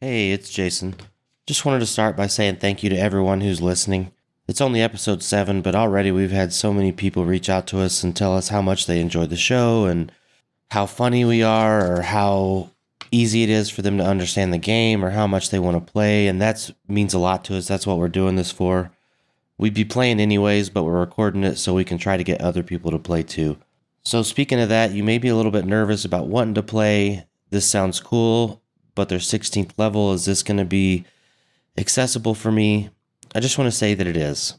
Hey, it's Jason. Just wanted to start by saying thank you to everyone who's listening. It's only episode 7, but already we've had so many people reach out to us and tell us how much they enjoyed the show and how funny we are or how easy it is for them to understand the game or how much they want to play, and that means a lot to us. That's what we're doing this for. We'd be playing anyways, but we're recording it so we can try to get other people to play too. So speaking of that, you may be a little bit nervous about wanting to play. This sounds cool, but their 16th level, is this going to be accessible for me? I just want to say that it is,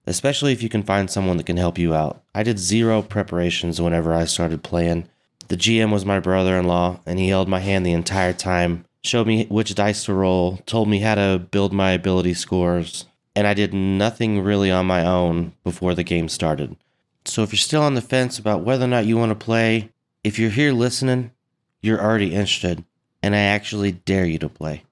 especially if you can find someone that can help you out. I did 0 preparations whenever I started playing. The GM was my brother-in-law, and he held my hand the entire time, showed me which dice to roll, told me how to build my ability scores, and I did nothing really on my own before the game started. So if you're still on the fence about whether or not you want to play, if you're here listening, you're already interested, and I actually dare you to play.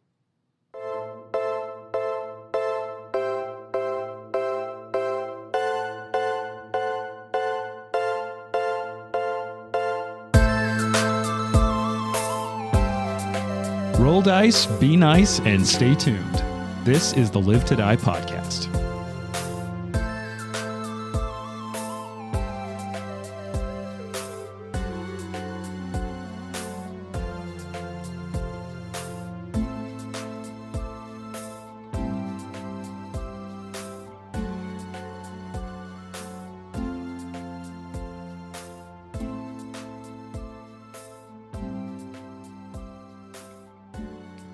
Roll dice, be nice, and stay tuned. This is the Live to Die podcast.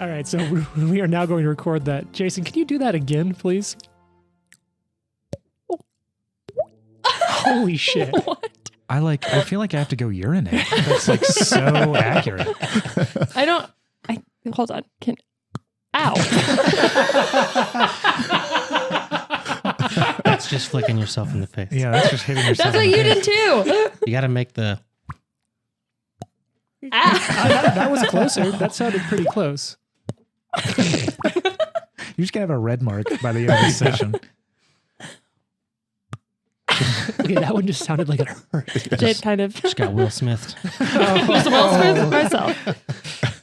All right, so we are now going to record that. Jason, can you do that again, please? Holy shit. What? I feel like I have to go urinate. That's like so accurate. Hold on. Ow. That's just flicking yourself in the face. Yeah, that's just hitting yourself. That's what you did too. You got to make the... That was closer. That sounded pretty close. You're just going to have a red mark by the end of this session. Okay, that one just sounded like it hurt. Did kind of. Just got Will Smith. Just Will Smith myself.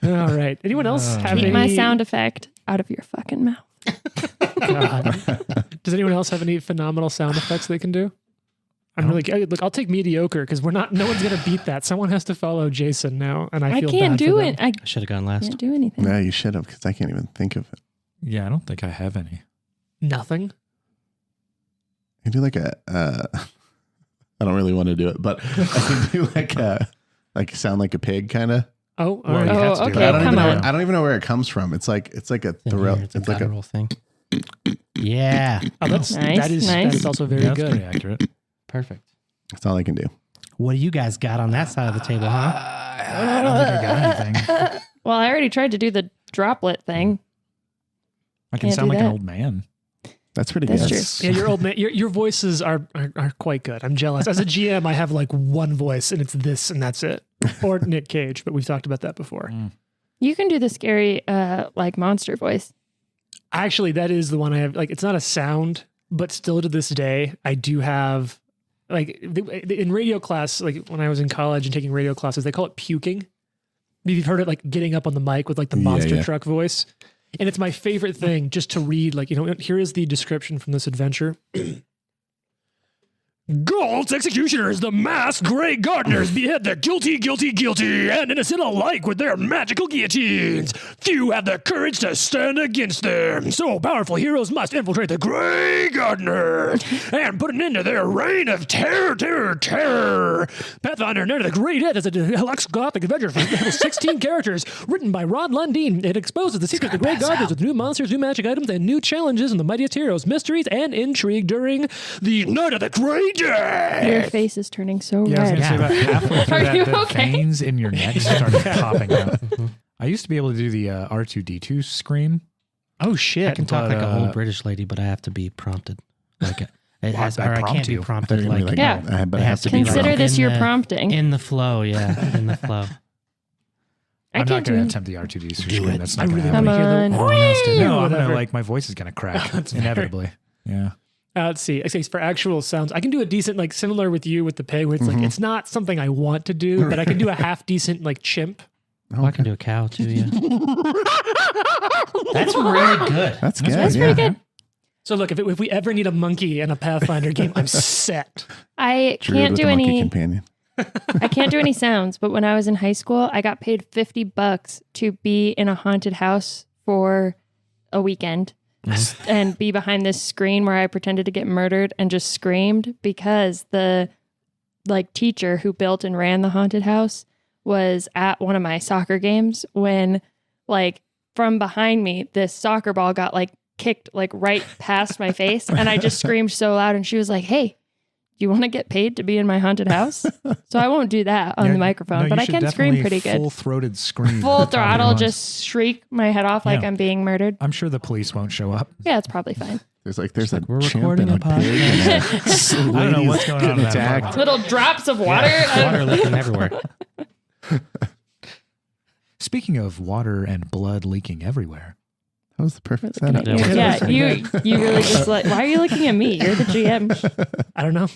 All right. Anyone else have Keep any... my sound effect out of your fucking mouth. God. Does anyone else have any phenomenal sound effects they can do? I'm really look. I'll take mediocre because no one's gonna beat that. Someone has to follow Jason now, and I feel can't bad do for it. them. I should have gone last. Can't do anything. No, you should have, because I can't even think of it. Yeah, I don't think I have any. Nothing. I do like a. I don't really want to do it, but I can do like sound like a pig, kind of. Oh, all Well, right. you have to do okay, it. come on. I don't even know where it comes from. It's like a thrill. It's a It's like a. guttural thing. Yeah. Oh, Nice, that nice. is also very Yeah, that's good. pretty accurate. Perfect. That's all I can do. What do you guys got on that side of the table, huh? I don't think I got anything. Well, I already tried to do the droplet thing. I can Can't sound do like an that. old man. That's pretty That's good. true. Yeah, your old man. Your voices are quite good. I'm jealous. As a GM, I have like one voice, and it's this, and that's it. Or Nick Cage, but we've talked about that before. You can do the scary, like monster voice. Actually, that is the one I have. Like, it's not a sound, but still to this day, I do have. Like in radio class, like when I was in college and taking radio classes, they call it puking. Maybe you've heard it, like getting up on the mic with like the monster truck voice. And it's my favorite thing just to read, like, here is the description from this adventure. Galt's executioners, the masked gray gardeners, behead the guilty, and innocent alike with their magical guillotines. Few have the courage to stand against them. So powerful heroes must infiltrate the gray gardener and put an end to their reign of terror. Pathfinder, Night of the Great Death is a deluxe gothic adventure for 16 characters, written by Ron Lundeen. It exposes the secrets of the gray gardeners with new monsters, new magic items, and new challenges in the mightiest heroes, mysteries, and intrigue during the Night of the Great Death. Your face is turning so Yeah, I was red. going to say about halfway through Are that, you the okay? veins in your neck started popping up. I used to be able to do the R2-D2 scream. Oh, shit. I can talk But, like an old British lady, but I have to be prompted. Like it has, I or I prompt can't be you. prompted. They're gonna be Like, Yeah. but it I has have to be be Consider wrong. this in your the- prompting. in the flow. Yeah, in the flow. I I'm not can't going do to attempt the R2-D2 scream. it. That's I not going really to want happen. to hear Come the... on. No, I'm Whatever. going to, my voice is going to crack inevitably. Yeah. Let's see. I say for actual sounds, I can do a decent, like similar with you with the pig, where it's like, it's not something I want to do, but I can do a half decent, like chimp. Oh, I can do a cow too, yeah. That's really good. That's good. That's yeah. pretty good. So look, if we ever need a monkey in a Pathfinder game, I'm set. I Druid can't with do a monkey any. companion. I can't do any sounds. But when I was in high school, I got paid $50 to be in a haunted house for a weekend and be behind this screen where I pretended to get murdered and just screamed because the teacher who built and ran the haunted house was at one of my soccer games when from behind me, this soccer ball got kicked right past my face. And I just screamed so loud. And she was like, "Hey, do you want to get paid to be in my haunted house?" So I won't do that on the microphone, but I can scream pretty good. Full-throated scream. Full throttle, just shriek my head off like Yeah. I'm being murdered. I'm sure the police won't show up. Yeah, it's probably fine. There's a we're chimp recording and a a pig and a I don't know what's going on in getting that attacked. apartment. Little drops of water. Water leaking everywhere. Speaking of water and blood leaking everywhere, That was the perfect Looking setup. at you. Yeah, Yeah, you really just why are you looking at me? You're the GM. I don't know.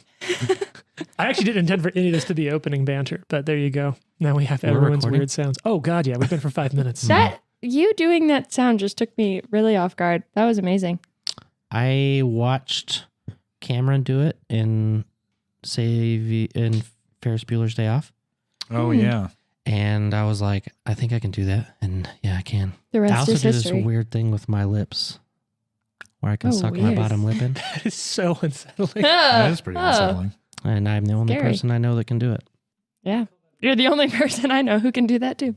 I actually didn't intend for any of this to be opening banter, but there you go. Now we have We're everyone's recording? weird sounds. Oh God, yeah, we've been for 5 minutes. That you doing that sound just took me really off guard. That was amazing. I watched Cameron do it in Ferris Bueller's Day Off. oh yeah, And I was like, I think I can do that. And yeah, I can. The I rest also is do this history. weird thing with my lips where I can Oh, suck my weird. bottom lip in. That is so unsettling. that is pretty Oh. unsettling. And I'm the only Scary. person I know that can do it. Yeah, you're the only person I know who can do that too.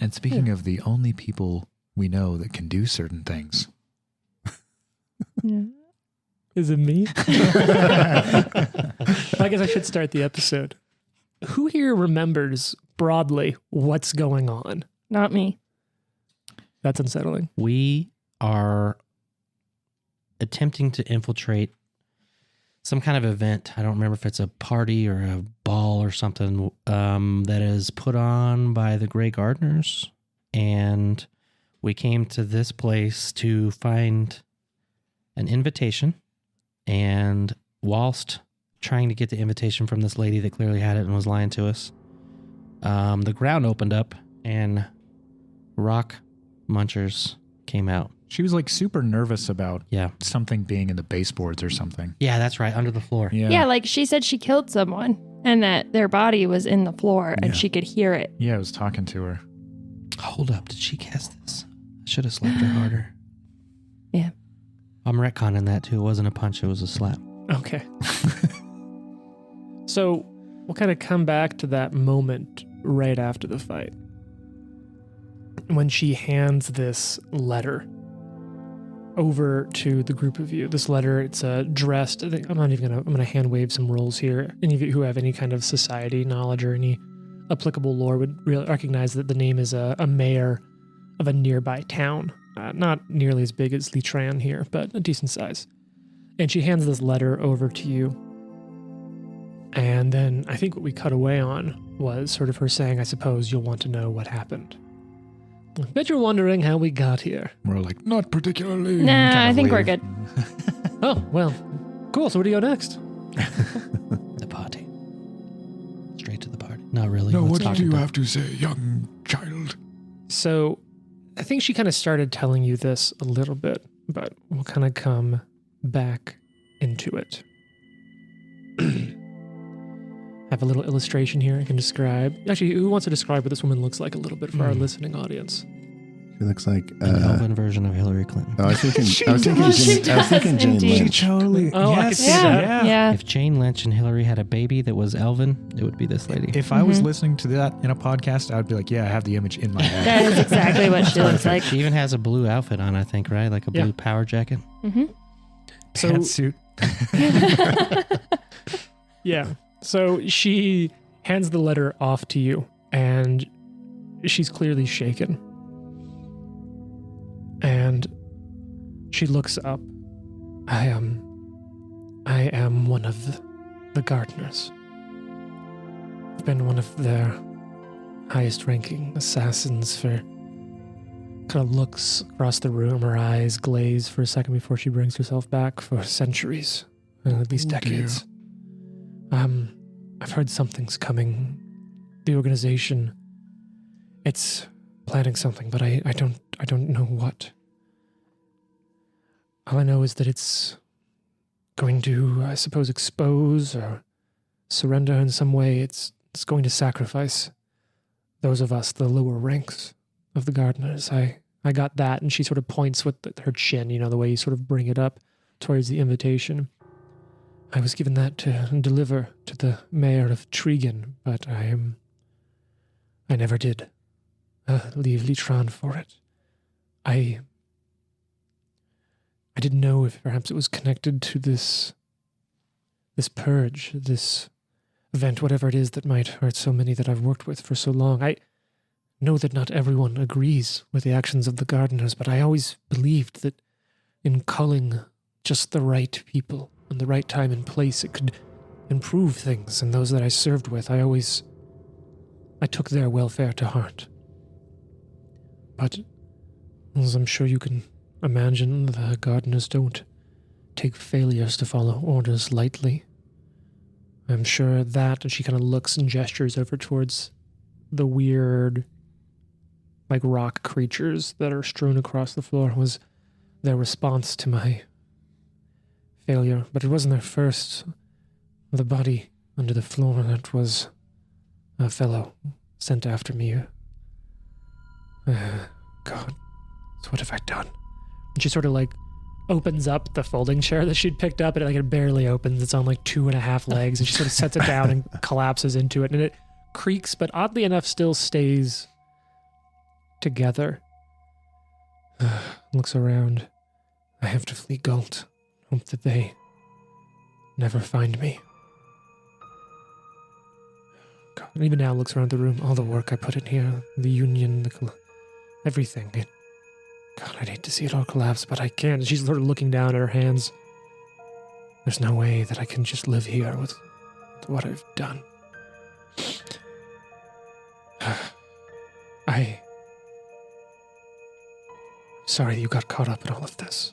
And speaking of the only people we know that can do certain things, Yeah. Is it me? I guess I should start the episode. Who here remembers broadly what's going on? Not me. That's unsettling. We are attempting to infiltrate some kind of event. I don't remember if it's a party or a ball or something that is put on by the Grey Gardeners. And we came to this place to find an invitation. And whilst trying to get the invitation from this lady that clearly had it and was lying to us, the ground opened up and rock munchers came out. she was super nervous about Yeah. something being in the baseboards or something. Yeah, that's right. Under the floor. Yeah, She said she killed someone and that their body was in the floor and Yeah. she could hear it. yeah. I was talking to her. Hold up. Did she cast this? I should have slapped her harder. Yeah. I'm retconning that too. It wasn't a punch. It was a slap. Okay. So we'll kind of come back to that moment right after the fight. When she hands this letter over to the group of you. This letter, it's addressed. I'm gonna hand wave some rolls here. Any of you who have any kind of society knowledge or any applicable lore would recognize that the name is a mayor of a nearby town. Not nearly as big as Litran here, but a decent size. And she hands this letter over to you. And then I think what we cut away on was sort of her saying, I suppose you'll want to know what happened. I bet you're wondering how we got here. We're like, not particularly. Nah, Kind I of think we're leave. good. Oh, well, cool. So where do you go next? The party. Straight to the party. Not really. No, Let's what talk do you about- have to say, young child? So I think she kind of started telling you this a little bit, but we'll kind of come back into it. I have a little illustration here I can describe. Actually, who wants to describe what this woman looks like a little bit for our listening audience? She looks like An elven version of Hillary Clinton. I was thinking She I was thinking does, she Jane, I was thinking does Jane indeed. Lynch. Totally. Oh, I could see Yeah, that. yeah. If Jane Lynch and Hillary had a baby that was elven, it would be this lady. If I was Mhm. listening to that in a podcast, I would be like, yeah, I have the image in my head. That is exactly what she looks like. She even has a blue outfit on, I think, right? Like a blue Yeah. power jacket. hmm So- Pantsuit. Yeah. So she hands the letter off to you, and she's clearly shaken. And she looks up. I am one of the gardeners. I've been one of their highest ranking assassins for kind of looks across the room. Her eyes glaze for a second before she brings herself back for centuries, at least Oh, dear. decades. I've heard something's coming. The organization It's planning something, but I don't know what. All I know is that it's going to, I suppose, expose or surrender in some way. It's going to sacrifice those of us, the lower ranks of the gardeners. I got that, and she sort of points with her chin, the way you sort of bring it up towards the invitation. I was given that to deliver to the mayor of Tregan, but I never did leave Litran for it. I didn't know if perhaps it was connected to this purge, this event, whatever it is that might hurt so many that I've worked with for so long. I know that not everyone agrees with the actions of the gardeners, but I always believed that in culling just the right people and the right time and place, it could improve things. And those that I served with, I took their welfare to heart. But as I'm sure you can imagine, the gardeners don't take failures to follow orders lightly. I'm sure that, and she kind of looks and gestures over towards the weird, rock creatures that are strewn across the floor, was their response to my failure. But it wasn't their first. The body under the floor, that was a fellow sent after me. God, so what have I done? And she sort of opens up the folding chair that she'd picked up, and it barely opens. It's on 2.5 legs, and she sort of sets it down and collapses into it, and it creaks, but oddly enough still stays together. Looks around. I have to flee Galt. Hope that they never find me. God, and even now looks around the room. All the work I put in here, the union, everything. God, I'd hate to see it all collapse, but I can't. And she's sort of looking down at her hands. There's no way that I can just live here with what I've done. Sorry that you got caught up in all of this.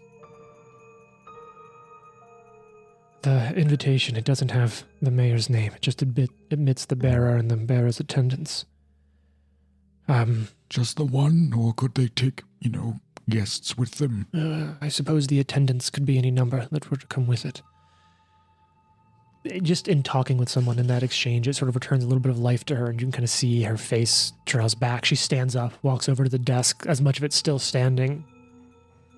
The invitation, it doesn't have the mayor's name. It just admits the bearer and the bearer's attendants. Just the one, or could they take, guests with them? I suppose the attendants could be any number that were to come with it. Just in talking with someone in that exchange, it sort of returns a little bit of life to her, and you can kind of see her face draws back. She stands up, walks over to the desk, as much of it's still standing,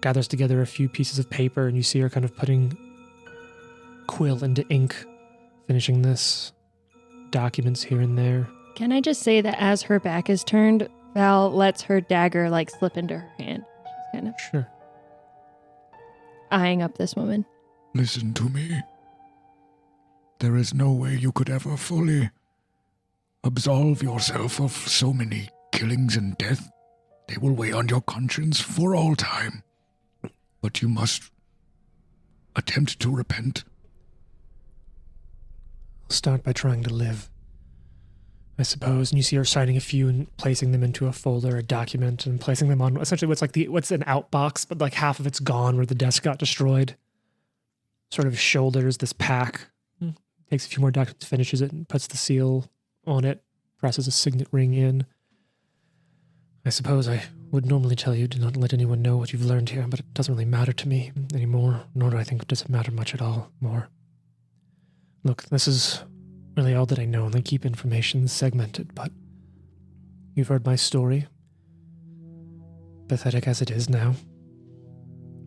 gathers together a few pieces of paper, and you see her kind of putting quill into ink, finishing this, documents here and there. Can I just say that as her back is turned, Val lets her dagger slip into her hand. She's kind of Sure. eyeing up this woman. Listen to me. There is no way you could ever fully absolve yourself of so many killings and death. They will weigh on your conscience for all time. But you must attempt to repent. I'll start by trying to live, I suppose. And you see her signing a few and placing them into a folder, a document, and placing them on essentially what's an outbox, but half of it's gone where the desk got destroyed. Sort of shoulders this pack. Takes a few more documents, finishes it, and puts the seal on it, presses a signet ring in. I suppose I would normally tell you to not let anyone know what you've learned here, but it doesn't really matter to me anymore, nor do I think it does matter much at all more. Look, this is really all that I know, and they keep information segmented, but you've heard my story. Pathetic as it is now.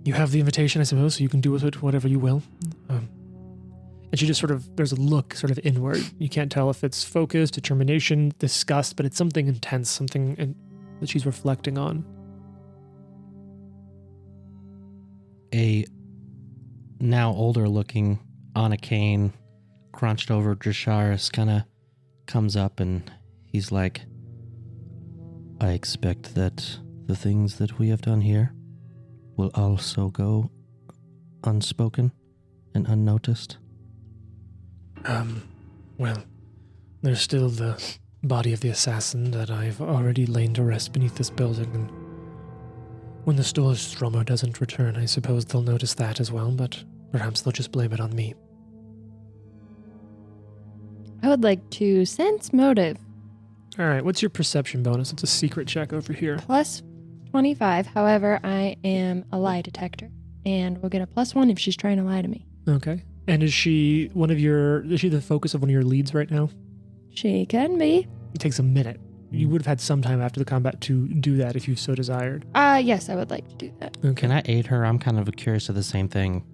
You have the invitation, I suppose, so you can do with it whatever you will. And she just there's a look inward. You can't tell if it's focus, determination, disgust, but it's something intense, something that she's reflecting on. A now older looking Anna Kane, crunched over Drasharis, kind of comes up and he's like, I expect that the things that we have done here will also go unspoken and unnoticed. Well, there's still the body of the assassin that I've already lain to rest beneath this building, and when the Storstromer doesn't return, I suppose they'll notice that as well, but perhaps they'll just blame it on me. I would like to sense motive. All right, what's your perception bonus? It's a secret check over here. Plus 25. However, I am a lie detector, and we'll get a +1 if she's trying to lie to me. Okay. And is she the focus of one of your leads right now? She can be. It takes a minute. You would have had some time after the combat to do that if you so desired. Yes, I would like to do that. Okay. Can I aid her? I'm kind of curious of the same thing.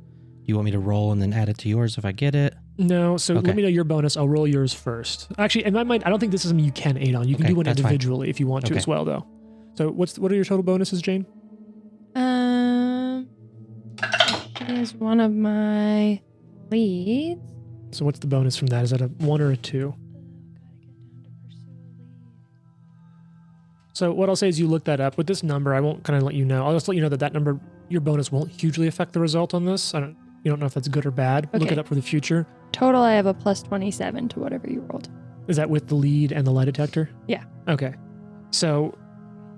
You want me to roll and then add it to yours if I get it? No, so Okay. let me know your bonus. I'll roll yours first. Actually, in my mind, I don't think this is something you can aid on. You can Okay, do one that's fine. individually if you want to Okay. as well, though. So what are your total bonuses, Jane? She is one of my leads. So what's the bonus from that? Is that a 1 or a 2? So what I'll say is you look that up. With this number, I won't kind of let you know. I'll just let you know that number, your bonus won't hugely affect the result on this. You don't know if that's good or bad. Look Okay. it up for the future. Total, I have a +27 to whatever you rolled. Is that with the lead and the lie detector? Yeah. Okay. So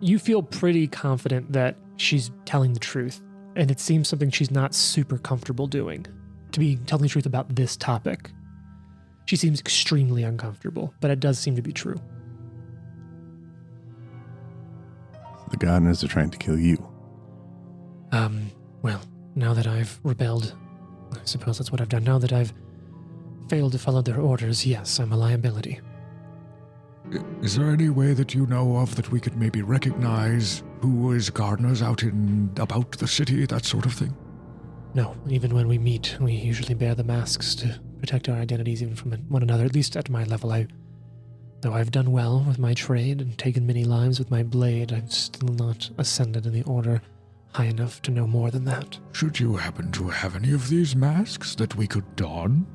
you feel pretty confident that she's telling the truth. And it seems something she's not super comfortable doing. To be telling the truth about this topic. She seems extremely uncomfortable, but it does seem to be true. The Gardeners are trying to kill you. Well, now that I've rebelled, I suppose that's what I've done. Now that I've failed to follow their orders, yes, I'm a liability. Is there any way that you know of that we could maybe recognize who is gardeners out in about the city, that sort of thing? No, even when we meet, we usually bear the masks to protect our identities even from one another, at least at my level. Though I've done well with my trade and taken many lives with my blade, I've still not ascended in the order high enough to know more than that. Should you happen to have any of these masks that we could don?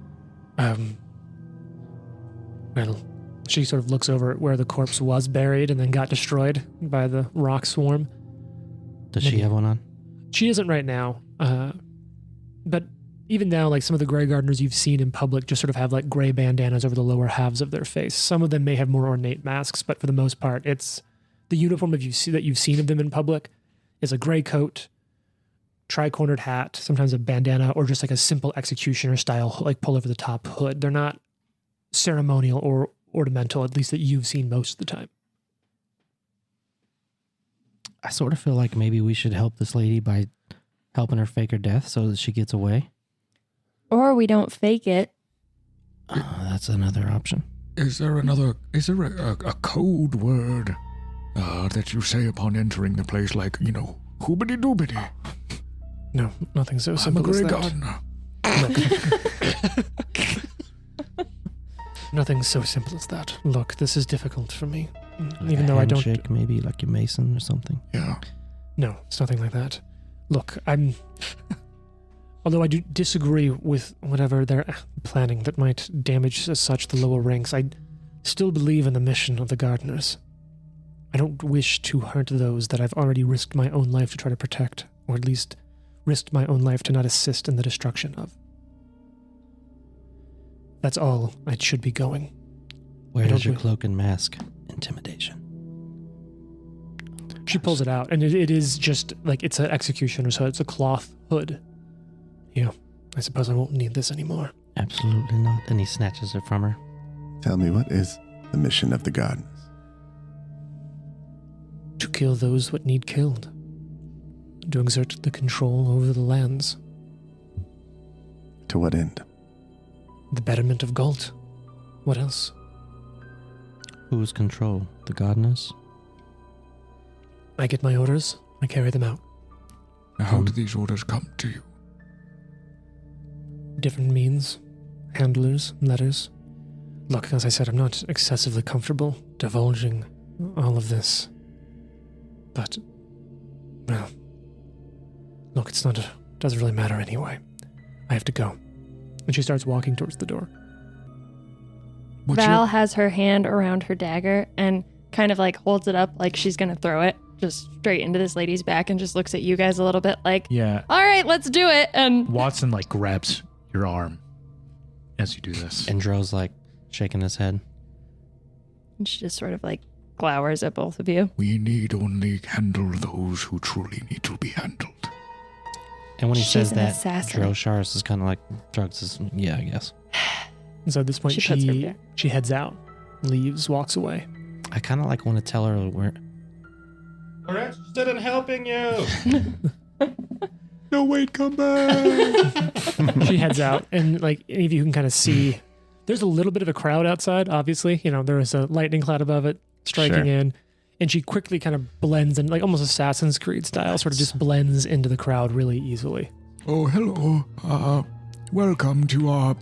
Well, she sort of looks over at where the corpse was buried and then got destroyed by the rock swarm. Does she have one on? She isn't right now, but even now, like some of the Grey Gardeners you've seen in public just sort of have like gray bandanas over the lower halves of their face. Some of them may have more ornate masks, but for the most part, it's the uniform that you've seen of them in public is a gray coat, tri-cornered hat, sometimes a bandana, or just like a simple executioner style, like pull over the top hood. They're not ceremonial or ornamental, at least that you've seen most of the time. I sort of feel like maybe we should help this lady by helping her fake her death so that she gets away. Or we don't fake it. That's another option. Is there a code word that you say upon entering the place, like, hoobity doobity? No, nothing so I'm a simple as Grey that. Gardener. Nothing so simple as that. Look, this is difficult for me. Even though I don't... Handshake, maybe like a mason or something. Yeah. No, it's nothing like that. Look, although I do disagree with whatever they're planning that might damage as such the lower ranks, I still believe in the mission of the Gardeners. I don't wish to hurt those that I've already risked my own life to try to protect, or at least risked my own life to not assist in the destruction of. That's all I should be going. Where don't is your really- cloak and mask? Intimidation. She pulls it out, and it is just like it's an executioner, so it's a cloth hood. Yeah, I suppose I won't need this anymore. Absolutely not. And he snatches it from her. Tell me, what is the mission of the Gardeners? To kill those what need killed. To exert the control over the lands. To what end? The betterment of Galt. What else? Whose control? The Gardeners? I get my orders, I carry them out. Now, how do these orders come to you? Different means, handlers, letters. Look, as I said, I'm not excessively comfortable divulging all of this. But, well, look, doesn't really matter anyway. I have to go. And she starts walking towards the door. What's Val has her hand around her dagger and kind of like holds it up like she's going to throw it just straight into this lady's back and just looks at you guys a little bit like, Yeah. all right, let's do it. And Watson like grabs your arm as you do this. And Dro's like shaking his head. she just sort of like glowers at both of you. We need only handle those who truly need to be handled. And when he She's says an that, assassin. Dro Sharis is kind of like drugs his, yeah, I guess. And so at this point, She puts her back. she heads out, leaves, walks away. I I kind of want to tell her we're interested in helping you. No, wait, come back. She heads out, and like any of you can kind of see, there's a little bit of a crowd outside. Obviously, there is a lightning cloud above it striking in, and she quickly kind of blends in, like almost Assassin's Creed style, sort of just blends into the crowd really easily. Oh, hello. Welcome to our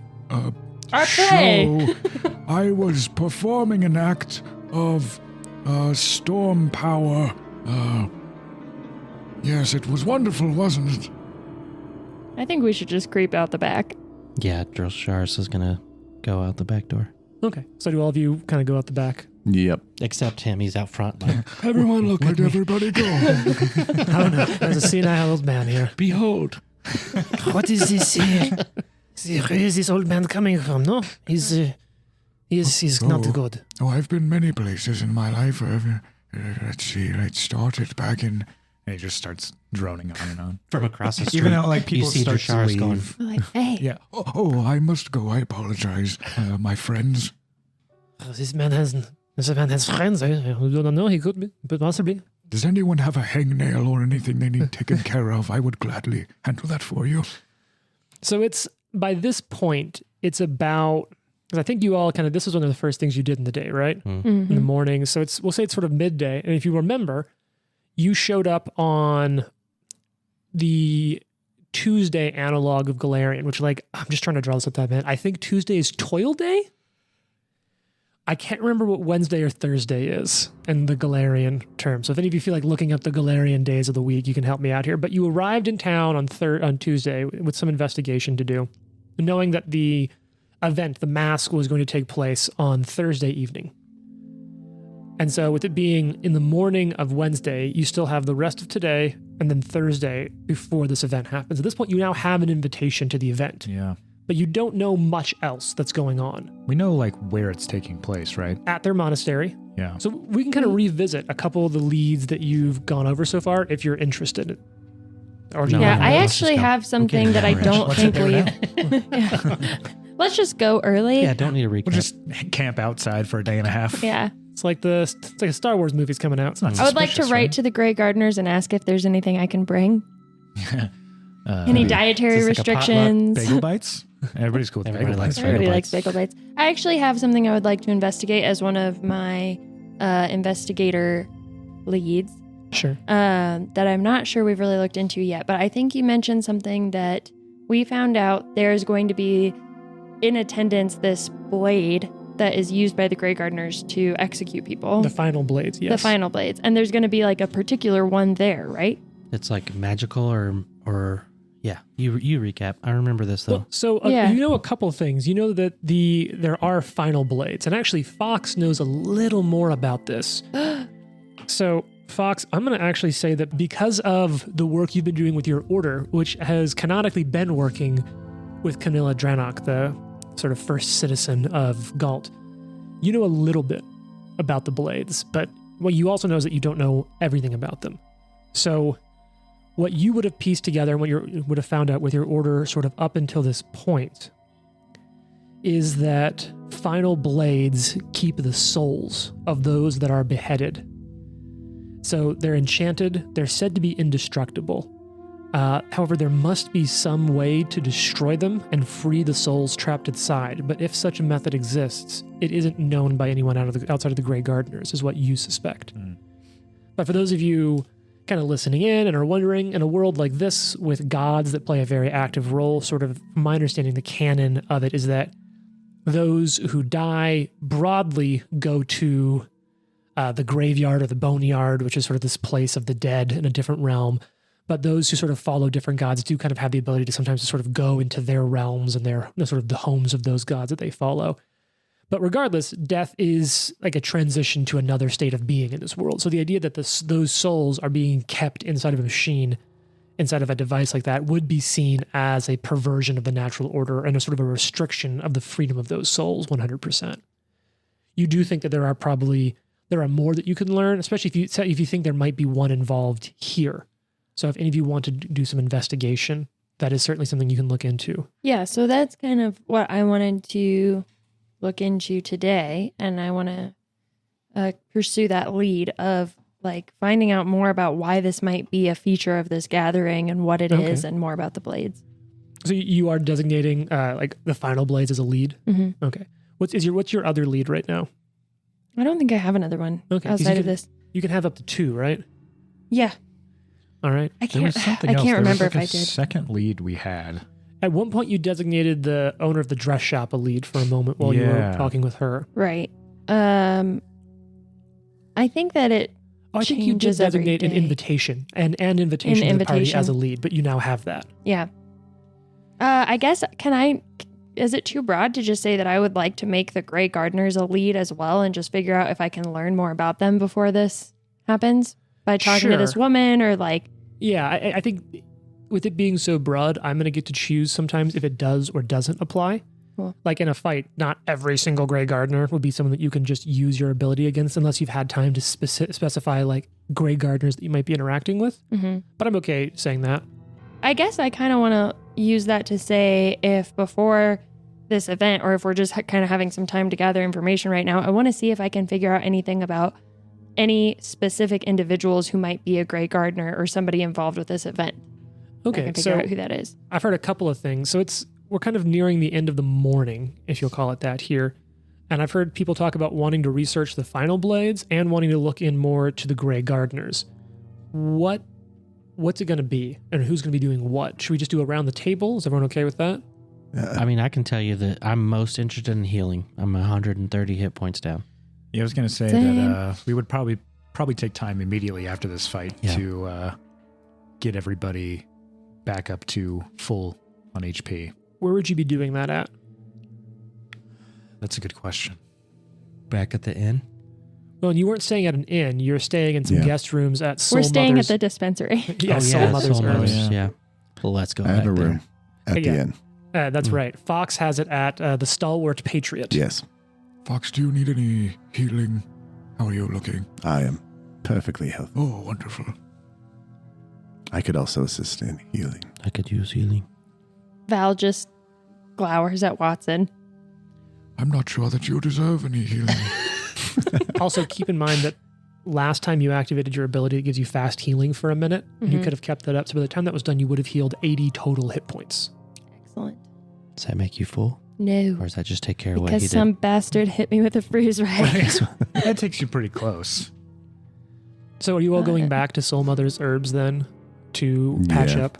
play. show. I was performing an act of storm power. Yes, it was wonderful, wasn't it? I think we should just creep out the back. Yeah, Drosharis is gonna go out the back door. Okay, so do all of you kind of go out the back? Yep. Except him, he's out front. Like, Everyone look at everybody go. Oh no, there's a senile old man here. behold. What is this here? Where is this old man coming from? No, he's not good. Oh, I've been many places in my life. Let's see, it started back in... And he just starts droning on and on. From across the street. Even though like people you see start to Drosharis leave. going, We're like, hey. Yeah. Oh, I must go. I apologize, my friends. This man has friends. I don't know. He could be, but possibly. Does anyone have a hangnail or anything they need taken care of? I would gladly handle that for you. So it's by this point, it's about, because I think you all kind of, this was one of the first things you did in the day, right? In the morning. So we'll say it's sort of midday. And if you remember, you showed up on the Tuesday analog of Galarian, which I'm just trying to draw this up that minute. I think Tuesday is toil day. I can't remember what Wednesday or Thursday is in the Galarian term. So if any of you feel like looking up the Galarian days of the week, you can help me out here. But you arrived in town on Tuesday with some investigation to do, knowing that the event, the mask, was going to take place on Thursday evening. And so with it being in the morning of Wednesday, you still have the rest of today and then Thursday before this event happens. At this point, you now have an invitation to the event. Yeah. But you don't know much else that's going on. We know like where it's taking place, right? At their monastery. Yeah. So we can kind of revisit a couple of the leads that you've gone over so far if you're interested. Or No, Yeah, no, I let's just actually go. have something that I don't Let's think sit we... there Yeah. Let's just go early. Yeah, don't need a recap. We'll just camp outside for a day and a half. Yeah. It's like a Star Wars movie's coming out. Not I would like to suspicious, write right? to the Grey Gardeners and ask if there's anything I can bring. Any Maybe. dietary Is this like a potluck restrictions. bagel bites? Everybody's cool with Everybody bagel likes bites, Everybody right? likes bagel bites. I actually have something I would like to investigate as one of my investigator leads Sure. that I'm not sure we've really looked into yet. But I think you mentioned something that we found out there's going to be in attendance this blade that is used by the Grey Gardeners to execute people. The final blades, yes. The final blades. And there's going to be like a particular one there, right? It's like magical or yeah. You recap. I remember this though. Well, so Yeah. you know a couple things. You know that there are final blades, and actually Fox knows a little more about this. So Fox, I'm going to actually say that because of the work you've been doing with your order, which has canonically been working with Camilla Dranok, the sort of first citizen of Galt, you know a little bit about the blades, but what you also know is that you don't know everything about them. So what you would have pieced together and what you would have found out with your order sort of up until this point is that final blades keep the souls of those that are beheaded. So they're enchanted. They're said to be indestructible. However, there must be some way to destroy them and free the souls trapped inside. But if such a method exists, it isn't known by anyone outside of the Grey Gardeners, is what you suspect. But for those of you kind of listening in and are wondering, in a world like this with gods that play a very active role, sort of my understanding, the canon of it is that those who die broadly go to the graveyard or the boneyard, which is sort of this place of the dead in a different realm. But those who sort of follow different gods do kind of have the ability to sometimes sort of go into their realms and their sort of the homes of those gods that they follow. But regardless, death is like a transition to another state of being in this world. So the idea that those souls are being kept inside of a machine, inside of a device like that, would be seen as a perversion of the natural order and a sort of a restriction of the freedom of those souls 100%. You do think that there are more that you can learn, especially if you think there might be one involved here. So if any of you want to do some investigation, that is certainly something you can look into. Yeah, so that's kind of what I wanted to look into today. And I want to pursue that lead of like finding out more about why this might be a feature of this gathering and what it is, and more about the blades. So you are designating like the final blades as a lead? Mm-hmm. Okay. What's your other lead right now? I don't think I have another one you outside of this. You can have up to 2, right? Yeah. All right. I There was can't. something I else. can't There was remember like if a I did. second lead we had. At one point, you designated the owner of the dress shop a lead for a moment while you were Yeah. talking with her. Right. I think that it. Oh, I think you did changes every designate an day. invitation and invitation to the party as a lead, but you now have that. Yeah. I guess is it too broad to just say that I would like to make the Grey Gardeners a lead as well and just figure out if I can learn more about them before this happens by talking to this Sure. woman or like. Yeah, I think with it being so broad, I'm going to get to choose sometimes if it does or doesn't apply. Cool. Like in a fight, not every single Grey Gardener would be someone that you can just use your ability against unless you've had time to specify like Grey Gardeners that you might be interacting with. Mm-hmm. But I'm okay saying that. I guess I kind of want to use that to say if before this event or if we're just kind of having some time to gather information right now, I want to see if I can figure out anything about any specific individuals who might be a Grey Gardener or somebody involved with this event. I Okay, can figure so out who that is. I've heard a couple of things. So we're kind of nearing the end of the morning, if you'll call it that here. And I've heard people talk about wanting to research the final blades and wanting to look in more to the Grey Gardeners. What's it going to be? And who's going to be doing what? Should we just do around the table? Is everyone okay with that? I mean, I can tell you that I'm most interested in healing. I'm 130 hit points down. Yeah, I was going to say Same. that we would probably take time immediately after this fight to get everybody back up to full on HP. Where would you be doing that at? That's a good question. Back at the inn? Well, you weren't staying at an inn. You're staying in some guest rooms at Soul We're staying Mother's. at the dispensary. Yeah, Soul Mother's Soul Herbs. Mother's, yeah. Well, let's go I have back a there. room at Yeah. the end. That's right. Fox has it at the Stalwart Patriot. Yes, Fox, do you need any healing? How are you looking? I am perfectly healthy. Oh, wonderful. I could also assist in healing. I could use healing. Val just glowers at Watson. I'm not sure that you deserve any healing. Also, keep in mind that last time you activated your ability, it gives you fast healing for a minute. And you Mhm. could have kept that up. So by the time that was done, you would have healed 80 total hit points. Excellent. Does that make you full? No. Or does that just take care of what he Because did? some bastard hit me with a freeze ray. That takes you pretty close. So are you all going back to Soul Mother's Herbs then to patch Yeah. up?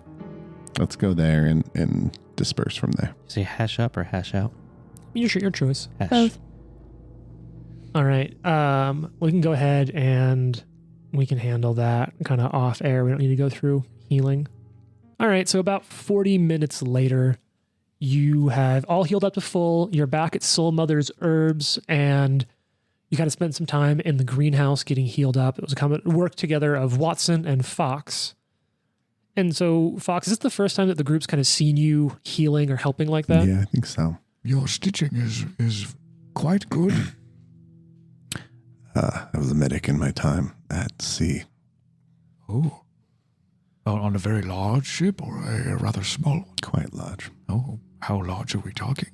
Let's go there and disperse from there. Say hash up or hash out? Your choice. Hash. Both. All right. We can go ahead and we can handle that kind of off air. We don't need to go through healing. All right. So about 40 minutes later, you have all healed up to full. You're back at Soul Mother's Herbs and you kind of spent some time in the greenhouse getting healed up. It was a work together of Watson and Fox. And so, Fox, is this the first time that the group's kind of seen you healing or helping like that? Yeah, I think so. Your stitching is quite good. I was a medic in my time at sea. Oh. On a very large ship or a rather small one? Quite large. Oh, how large are we talking?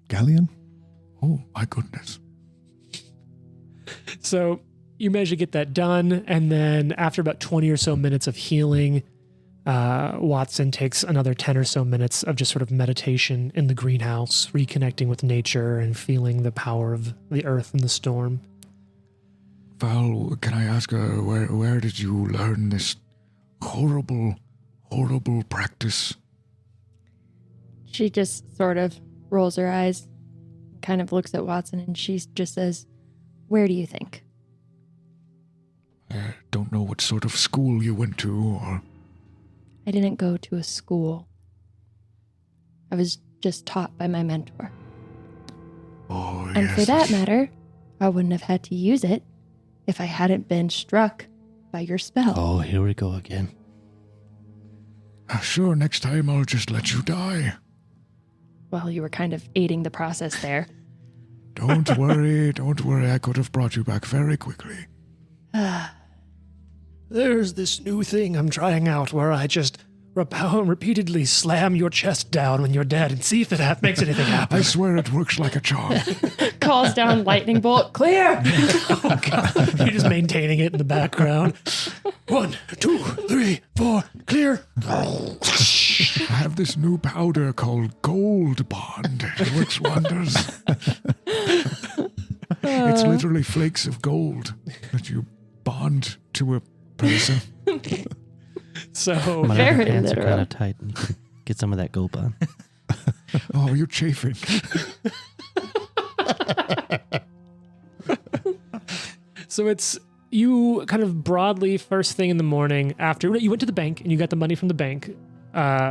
Galleon? Oh, my goodness. So you manage to get that done. And then after about 20 or so minutes of healing, Watson takes another 10 or so minutes of just sort of meditation in the greenhouse, reconnecting with nature and feeling the power of the earth and the storm. Val, can I ask, where did you learn this horrible practice? She just sort of rolls her eyes, kind of looks at Watson, and she just says, "Where do you think?" I don't know what sort of school you went to, or... I didn't go to a school. I was just taught by my mentor. Oh, And yes. for that matter, I wouldn't have had to use it if I hadn't been struck by your spell. Oh, here we go again. Sure, next time I'll just let you die. Well, you were kind of aiding the process there. Don't worry, I could have brought you back very quickly. There's this new thing I'm trying out where I just repeatedly slam your chest down when you're dead and see if that makes anything happen. I swear it works like a charm. Calls down lightning bolt. Clear. Oh, God. You're just maintaining it in the background. 1, 2, 3, 4, clear. I have this new powder called Gold Bond. It works wonders. It's literally flakes of gold that you bond to a person. So My Very pants are literal. kind of tight. You can get some of that gold bond. Oh, you're chafing. So it's you kind of broadly first thing in the morning after you went to the bank and you got the money from the bank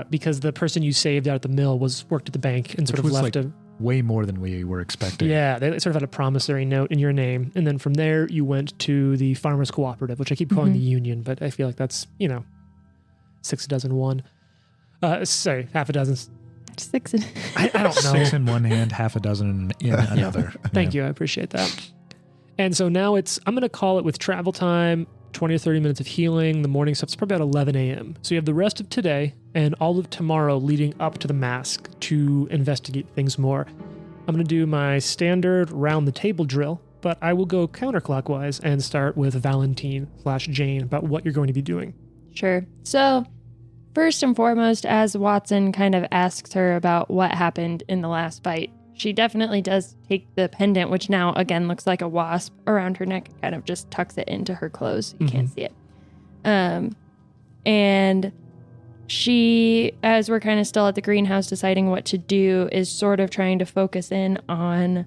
because the person you saved out at the mill worked at the bank and sort of was left like way more than we were expecting. Yeah, they sort of had a promissory note in your name. And then from there you went to the farmers cooperative, which I keep calling the union, but I feel like that's, 6 a dozen one. Sorry, half a dozen. 6. I don't know. 6 in one hand, half a dozen in another. Thank you. I appreciate that. And so now I'm going to call it with travel time, 20 or 30 minutes of healing. The morning stuff, it's probably about 11 a.m. So you have the rest of today and all of tomorrow leading up to the mask to investigate things more. I'm going to do my standard round the table drill, but I will go counterclockwise and start with Valentine/Jane about what you're going to be doing. Sure. So, first and foremost, as Watson kind of asks her about what happened in the last fight, she definitely does take the pendant, which now again looks like a wasp around her neck, kind of just tucks it into her clothes. You can't see it. And she, as we're kind of still at the greenhouse deciding what to do, is sort of trying to focus in on,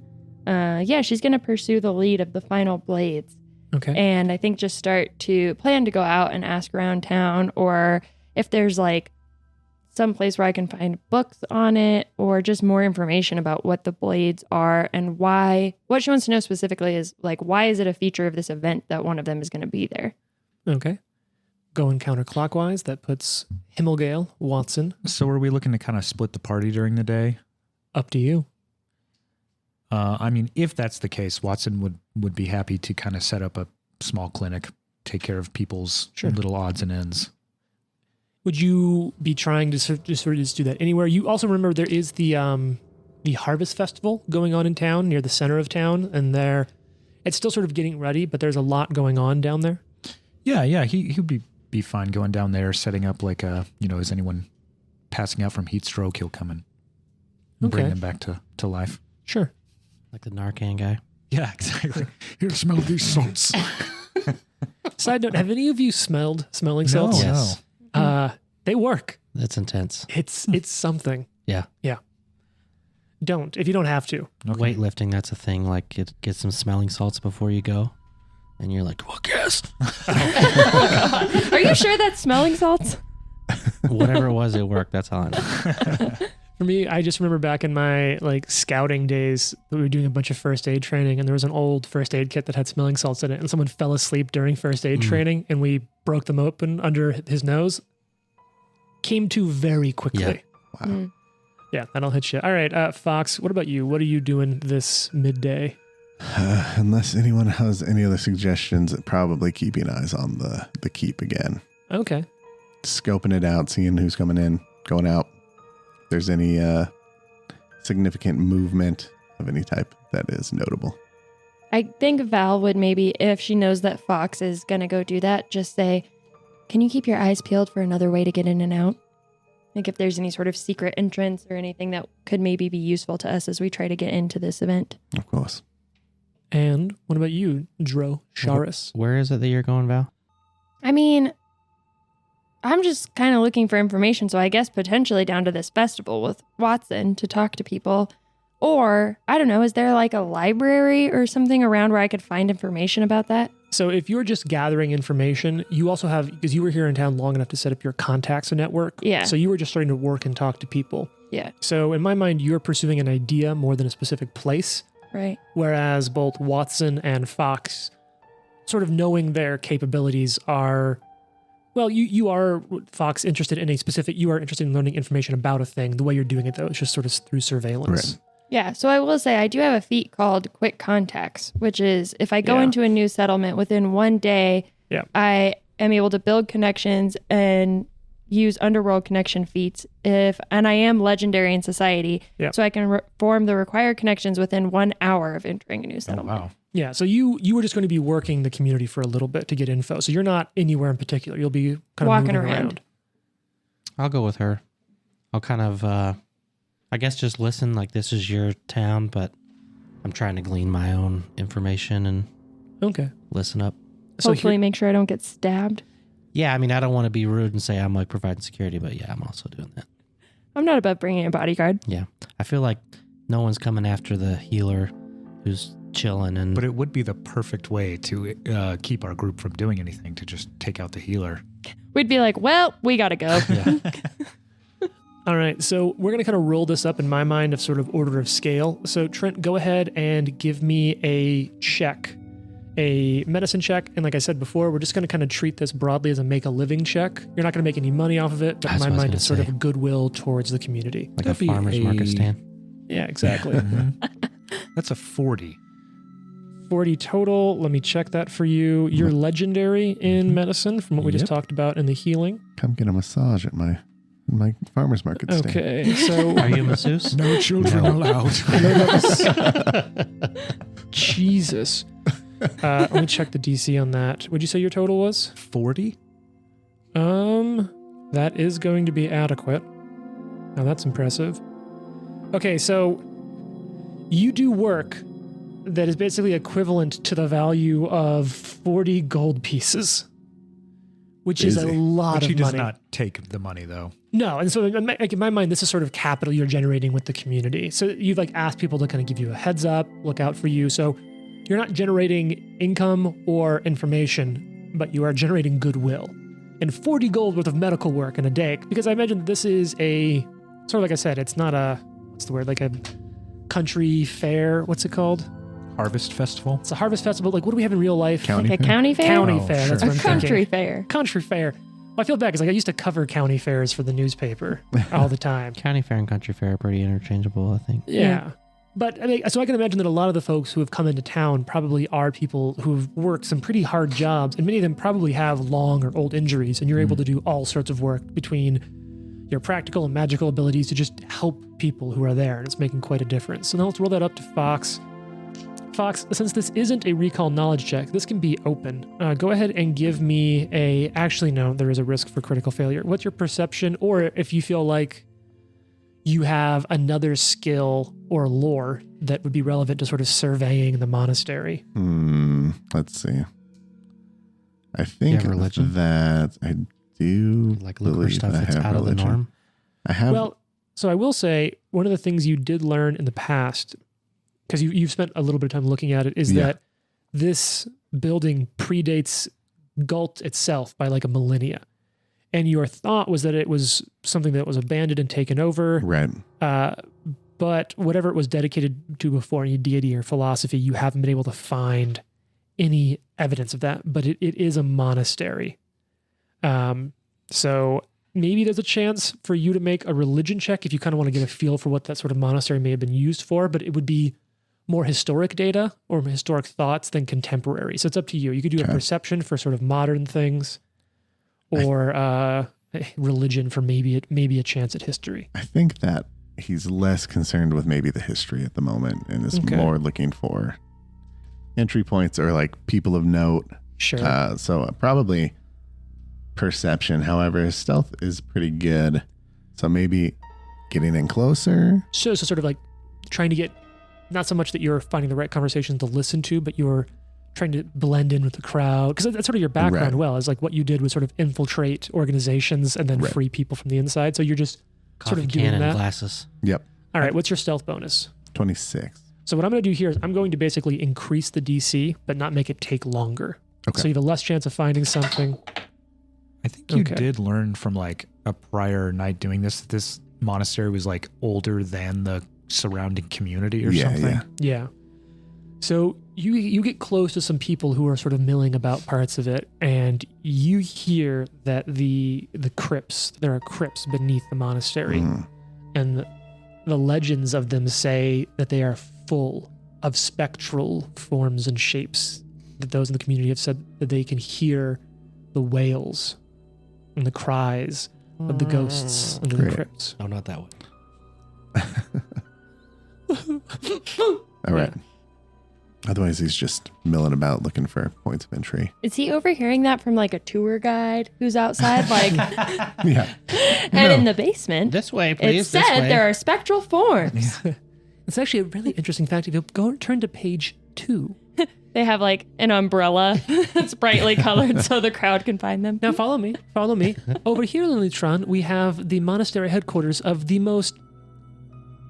she's going to pursue the lead of the final blades. Okay. And I think just start to plan to go out and ask around town, or if there's like some place where I can find books on it or just more information about what the blades are and why. What she wants to know specifically is like, why is it a feature of this event that one of them is going to be there? Okay. Going counterclockwise, that puts Himmelgale, Watson, So are we looking to kind of split the party during the day? up to you. I mean, if that's the case, Watson would be happy to kind of set up a small clinic, take care of people's little odds and ends. Would you be trying to sort of just do that anywhere? You also remember there is the Harvest Festival going on in town near the center of town, and it's still sort of getting ready, but there's a lot going on down there. Yeah, he'd be fine going down there, setting up like is anyone passing out from heat stroke? He'll come and bring them back to life. Sure. Like the Narcan guy. Yeah, exactly. Here, smell these salts. Side note: have any of you smelled smelling salts? No. Yes. They work. That's intense. It's something. Yeah. Don't if you don't have to. Okay. Weightlifting, that's a thing. Like, get some smelling salts before you go. And you're like, well, guess. Are you sure that's smelling salts? Whatever it was, it worked. That's all I know. For me, I just remember back in my scouting days that we were doing a bunch of first aid training, and there was an old first aid kit that had smelling salts in it, and someone fell asleep during first aid training, and we broke them open under his nose. Came to very quickly. Yeah. Wow. Yeah, that'll hit you. All right, Fox, what about you? What are you doing this midday? Unless anyone has any other suggestions, probably keeping eyes on the keep again. Okay. Scoping it out, seeing who's coming in, going out. If there's any significant movement of any type that is notable. I think Val would maybe, if she knows that Fox is going to go do that, just say, can you keep your eyes peeled for another way to get in and out? Like if there's any sort of secret entrance or anything that could maybe be useful to us as we try to get into this event. Of course. And what about you, Dro Sharis? Where is it that you're going, Val? I mean, I'm just kind of looking for information, so I guess potentially down to this festival with Watson to talk to people. Or, I don't know, is there like a library or something around where I could find information about that? So if you're just gathering information, you also have, because you were here in town long enough to set up your contacts network. Yeah. So you were just starting to work and talk to people. Yeah. So in my mind, you're pursuing an idea more than a specific place. Right. Whereas both Watson and Fox, sort of knowing their capabilities are, well, you are, Fox, interested in a specific, you are interested in learning information about a thing. The way you're doing it, though, is just sort of through surveillance. Right. Yeah, so I will say I do have a feat called Quick Contacts, which is if I go into a new settlement within one day, I am able to build connections and use underworld connection feats and I am legendary in society, Yep. so I can form the required connections within 1 hour of entering a new Oh, settlement. wow. Yeah, so you were just going to be working the community for a little bit to get info. So you're not anywhere in particular. You'll be kind of Walking moving around. I'll go with her. I'll kind of, I guess, just listen. Like, this is your town, but I'm trying to glean my own information and Okay. listen up. So Hopefully here- make sure I don't get stabbed. Yeah, I mean, I don't want to be rude and say I'm like providing security, but yeah, I'm also doing that. I'm not above bringing a bodyguard. Yeah, I feel like no one's coming after the healer who's chilling and. But it would be the perfect way to keep our group from doing anything, to just take out the healer. We'd be like, well, we gotta go. yeah. All right, so we're going to kind of roll this up in my mind of sort of order of scale. So Trent, go ahead and give me a check, a medicine check. And like I said before, we're just going to kind of treat this broadly as a make a living check. You're not going to make any money off of it, but in That's my what I was mind, gonna it's sort say. of goodwill towards the community. Like That'd a be farmer's market stand. Yeah, exactly. That's a 40. 40 total. Let me check that for you. You're legendary in medicine from what we just Yep. talked about in the healing. Come get a massage at my farmer's market stand. Okay, so Are you a masseuse? No children No. allowed. Jesus. Let me check the DC on that. Would you say your total was? 40? That is going to be adequate. Now that's impressive. Okay, so you do work that is basically equivalent to the value of 40 gold pieces, which is a Easy. lot But she of does money. not take the money, though. No, and so like in my mind, this is sort of capital you're generating with the community. So you've like asked people to kind of give you a heads up, look out for you. So you're not generating income or information, but you are generating goodwill. And 40 gold worth of medical work in a day, because I imagine that this is a sort of like I said, it's not a what's the word, like a country fair. What's it called? Harvest Festival? It's a harvest festival. Like what do we have in real life? County Like a fair? county fair? County Oh, fair. That's sure. what A I'm country thinking. fair. Country fair. Well, I feel bad because like I used to cover county fairs for the newspaper all the time. County fair and country fair are pretty interchangeable, I think. Yeah. But I mean, so I can imagine that a lot of the folks who have come into town probably are people who've worked some pretty hard jobs, and many of them probably have long or old injuries, and you're able to do all sorts of work between your practical and magical abilities to just help people who are there, and it's making quite a difference. So now let's roll that up to Fox. Fox, since this isn't a recall knowledge check, this can be open. Go ahead and give me a... Actually, no, there is a risk for critical failure. What's your perception, or if you feel like you have another skill or lore that would be relevant to sort of surveying the monastery? Let's see. I think have religion? that I do Like look for believe stuff I that's have out of the religion. norm. I have. Well, so I will say one of the things you did learn in the past, because you've spent a little bit of time looking at it, is Yeah. that this building predates Galt itself by like a millennia. And your thought was that it was something that was abandoned and taken over. right. But whatever it was dedicated to before, any deity or philosophy, you haven't been able to find any evidence of that. But it is a monastery. So maybe there's a chance for you to make a religion check if you kind of want to get a feel for what that sort of monastery may have been used for, but it would be more historic data or historic thoughts than contemporary. So it's up to you. You could do a Okay. perception for sort of modern things, or religion for maybe a chance at history. I think that he's less concerned with maybe the history at the moment and is Okay. more looking for entry points or like people of note. Sure. So probably perception. However, his stealth is pretty good. So maybe getting in closer. So sort of like trying to get, not so much that you're finding the right conversations to listen to, but you're trying to blend in with the crowd. Because that's sort of your background, Right. well, is like what you did was sort of infiltrate organizations and then Right. free people from the inside. So you're just sort Coffee of doing can and that. glasses. Yep. All right, what's your stealth bonus? 26. So what I'm going to do here is I'm going to basically increase the DC, but not make it take longer. Okay. So you have a less chance of finding something. I think you Okay. did learn from like a prior night doing this. This monastery was like older than the surrounding community or Yeah, something. yeah. Yeah. So you get close to some people who are sort of milling about parts of it, and you hear that the crypts, there are crypts beneath the monastery, and the legends of them say that they are full of spectral forms and shapes. That those in the community have said that they can hear the wails and the cries of the ghosts under the Great. crypts. No, not that way. All right. Otherwise, he's just milling about looking for points of entry. Is he overhearing that from like a tour guide who's outside? Like, Yeah. and in the basement, This way, it please. This said way. there are spectral forms. It's actually a really interesting fact. If you go and turn to page 2. They have like an umbrella that's brightly colored so the crowd can find them. Now follow me. Follow me. Over here in Lutron, we have the monastery headquarters of the most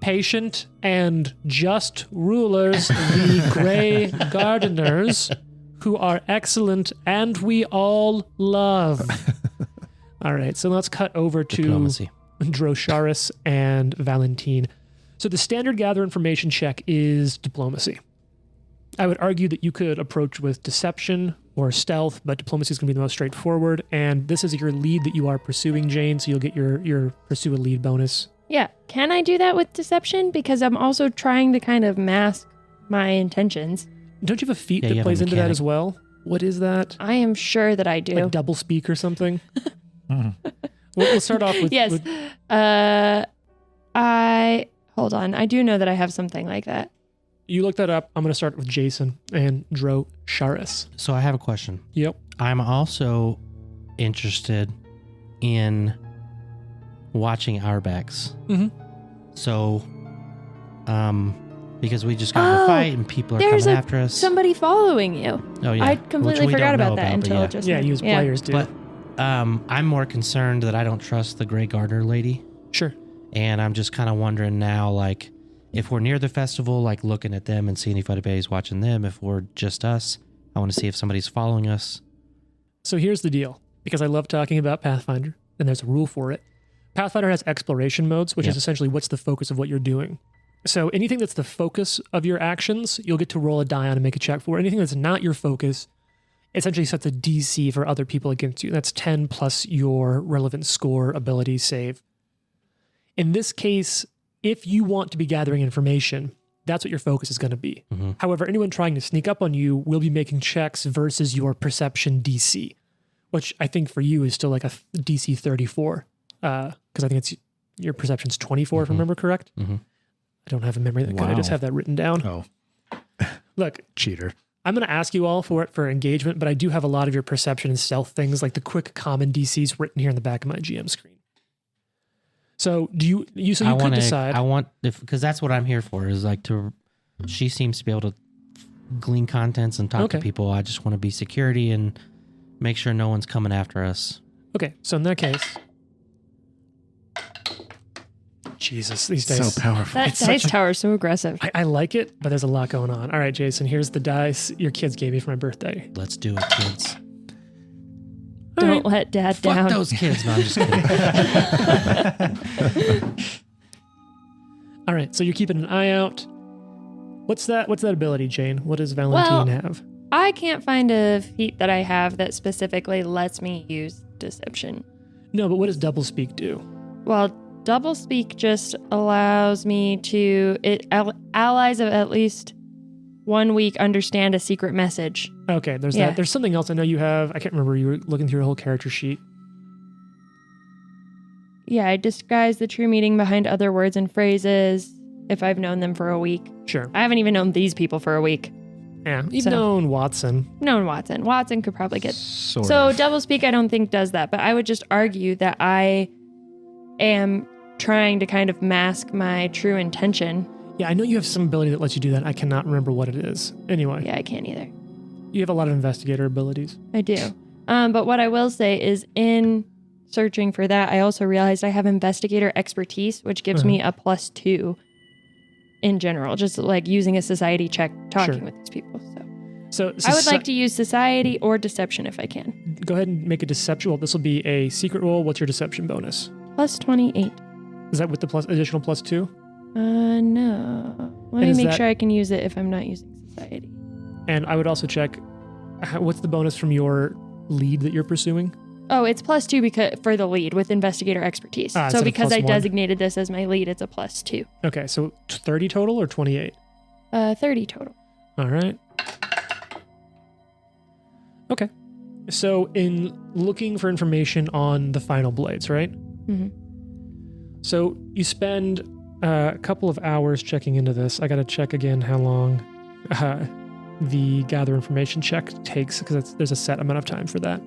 patient and just rulers, the Grey Gardeners, who are excellent and we all love. All right, so let's cut over to Diplomacy. Drosharis and Valentine. So the standard gather information check is diplomacy. I would argue that you could approach with deception or stealth, but diplomacy is going to be the most straightforward. And this is your lead that you are pursuing, Jane, so you'll get your pursue a lead bonus. Yeah. Can I do that with deception? Because I'm also trying to kind of mask my intentions. Don't you have a feat Yeah, you that have a plays into that mechanic. as well? What is that? I am sure that I do. Like double speak or something? We'll start off with... Yes. with- Hold on. I do know that I have something like that. you look that up. I'm going to start with Jason and Drosharis. So I have a question. Yep. I'm also interested in watching our backs. Mhm. So, because we just got in a Oh, fight and people are there's coming after us. Somebody following you. Oh yeah, I which completely we forgot don't know about that but until yeah. just Yeah, now. you as players do. But I'm more concerned that I don't trust the Grey Gardener lady, Sure. and I'm just kind of wondering now, like, if we're near the festival, like looking at them and seeing if anybody's watching them. If we're just us, I want to see if somebody's following us. So here's the deal, because I love talking about Pathfinder, and there's a rule for it. Pathfinder has exploration modes, which is Yep. essentially what's the focus of what you're doing. So anything that's the focus of your actions, you'll get to roll a die on and make a check for. Anything that's not your focus, essentially sets a DC for other people against you. That's 10 plus your relevant score, ability, save. In this case, if you want to be gathering information, that's what your focus is going to be. Mhm. However, anyone trying to sneak up on you will be making checks versus your perception DC, which I think for you is still like a DC 34, because I think it's your perception's 24, if I remember correct. Mhm. I don't have a memory that good. I just Wow. have that written down. Oh, Look, cheater. I'm going to ask you all for it for engagement, but I do have a lot of your perception and stealth things, like the quick common DCs written here in the back of my GM screen. So do you so you could decide. I want because that's what I'm here for. Is like to. She seems to be able to glean contents and talk Okay. to people. I just want to be security and make sure no one's coming after us. Okay, so in that case, Jesus, these days. So powerful. That It's dice such a- tower is so aggressive. I like it, but there's a lot going on. All right, Jason, here's the dice your kids gave me for my birthday. Let's do it, kids. Don't let dad Fuck down. those kids. No, I'm just kidding. All right, so you're keeping an eye out. What's that ability, Jane? What does Valentine have? I can't find a feat that I have that specifically lets me use deception. No, but what does double speak do? Well, double speak just allows me to allies of at least 1 week understand a secret message. Okay, there's Yeah. that. There's something else I know you have. I can't remember. You were looking through your whole character sheet. Yeah, I disguise the true meaning behind other words and phrases if I've known them for a week. Sure. I haven't even known these people for a week. Yeah, you've So- known Watson. Known Watson. Watson could probably get. Sort So of. double speak I don't think does that, but I would just argue that I am trying to kind of mask my true intention. Yeah, I know you have some ability that lets you do that. I cannot remember what it is. Anyway, Yeah, I can't either. you have a lot of investigator abilities. I do. But what I will say is in searching for that, I also realized I have investigator expertise, which gives me a +2 in general, just like using a society check talking Sure. with these people. So I would like to use society or deception if I can. go ahead and make a deception. Well, this will be a secret roll. What's your deception bonus? +28. Is that with the additional +2? No. Let And me is make that- sure I can use it if I'm not using society. And I would also check what's the bonus from your lead that you're pursuing? Oh, it's +2 because for the lead with investigator expertise. Ah, So instead of because I +1. designated this as my lead, it's a +2. Okay, so 30 total or 28? 30 total. All right. Okay. So in looking for information on the final blades, right? So you spend a couple of hours checking into this. I got to check again how long the gather information check takes, because there's a set amount of time for that.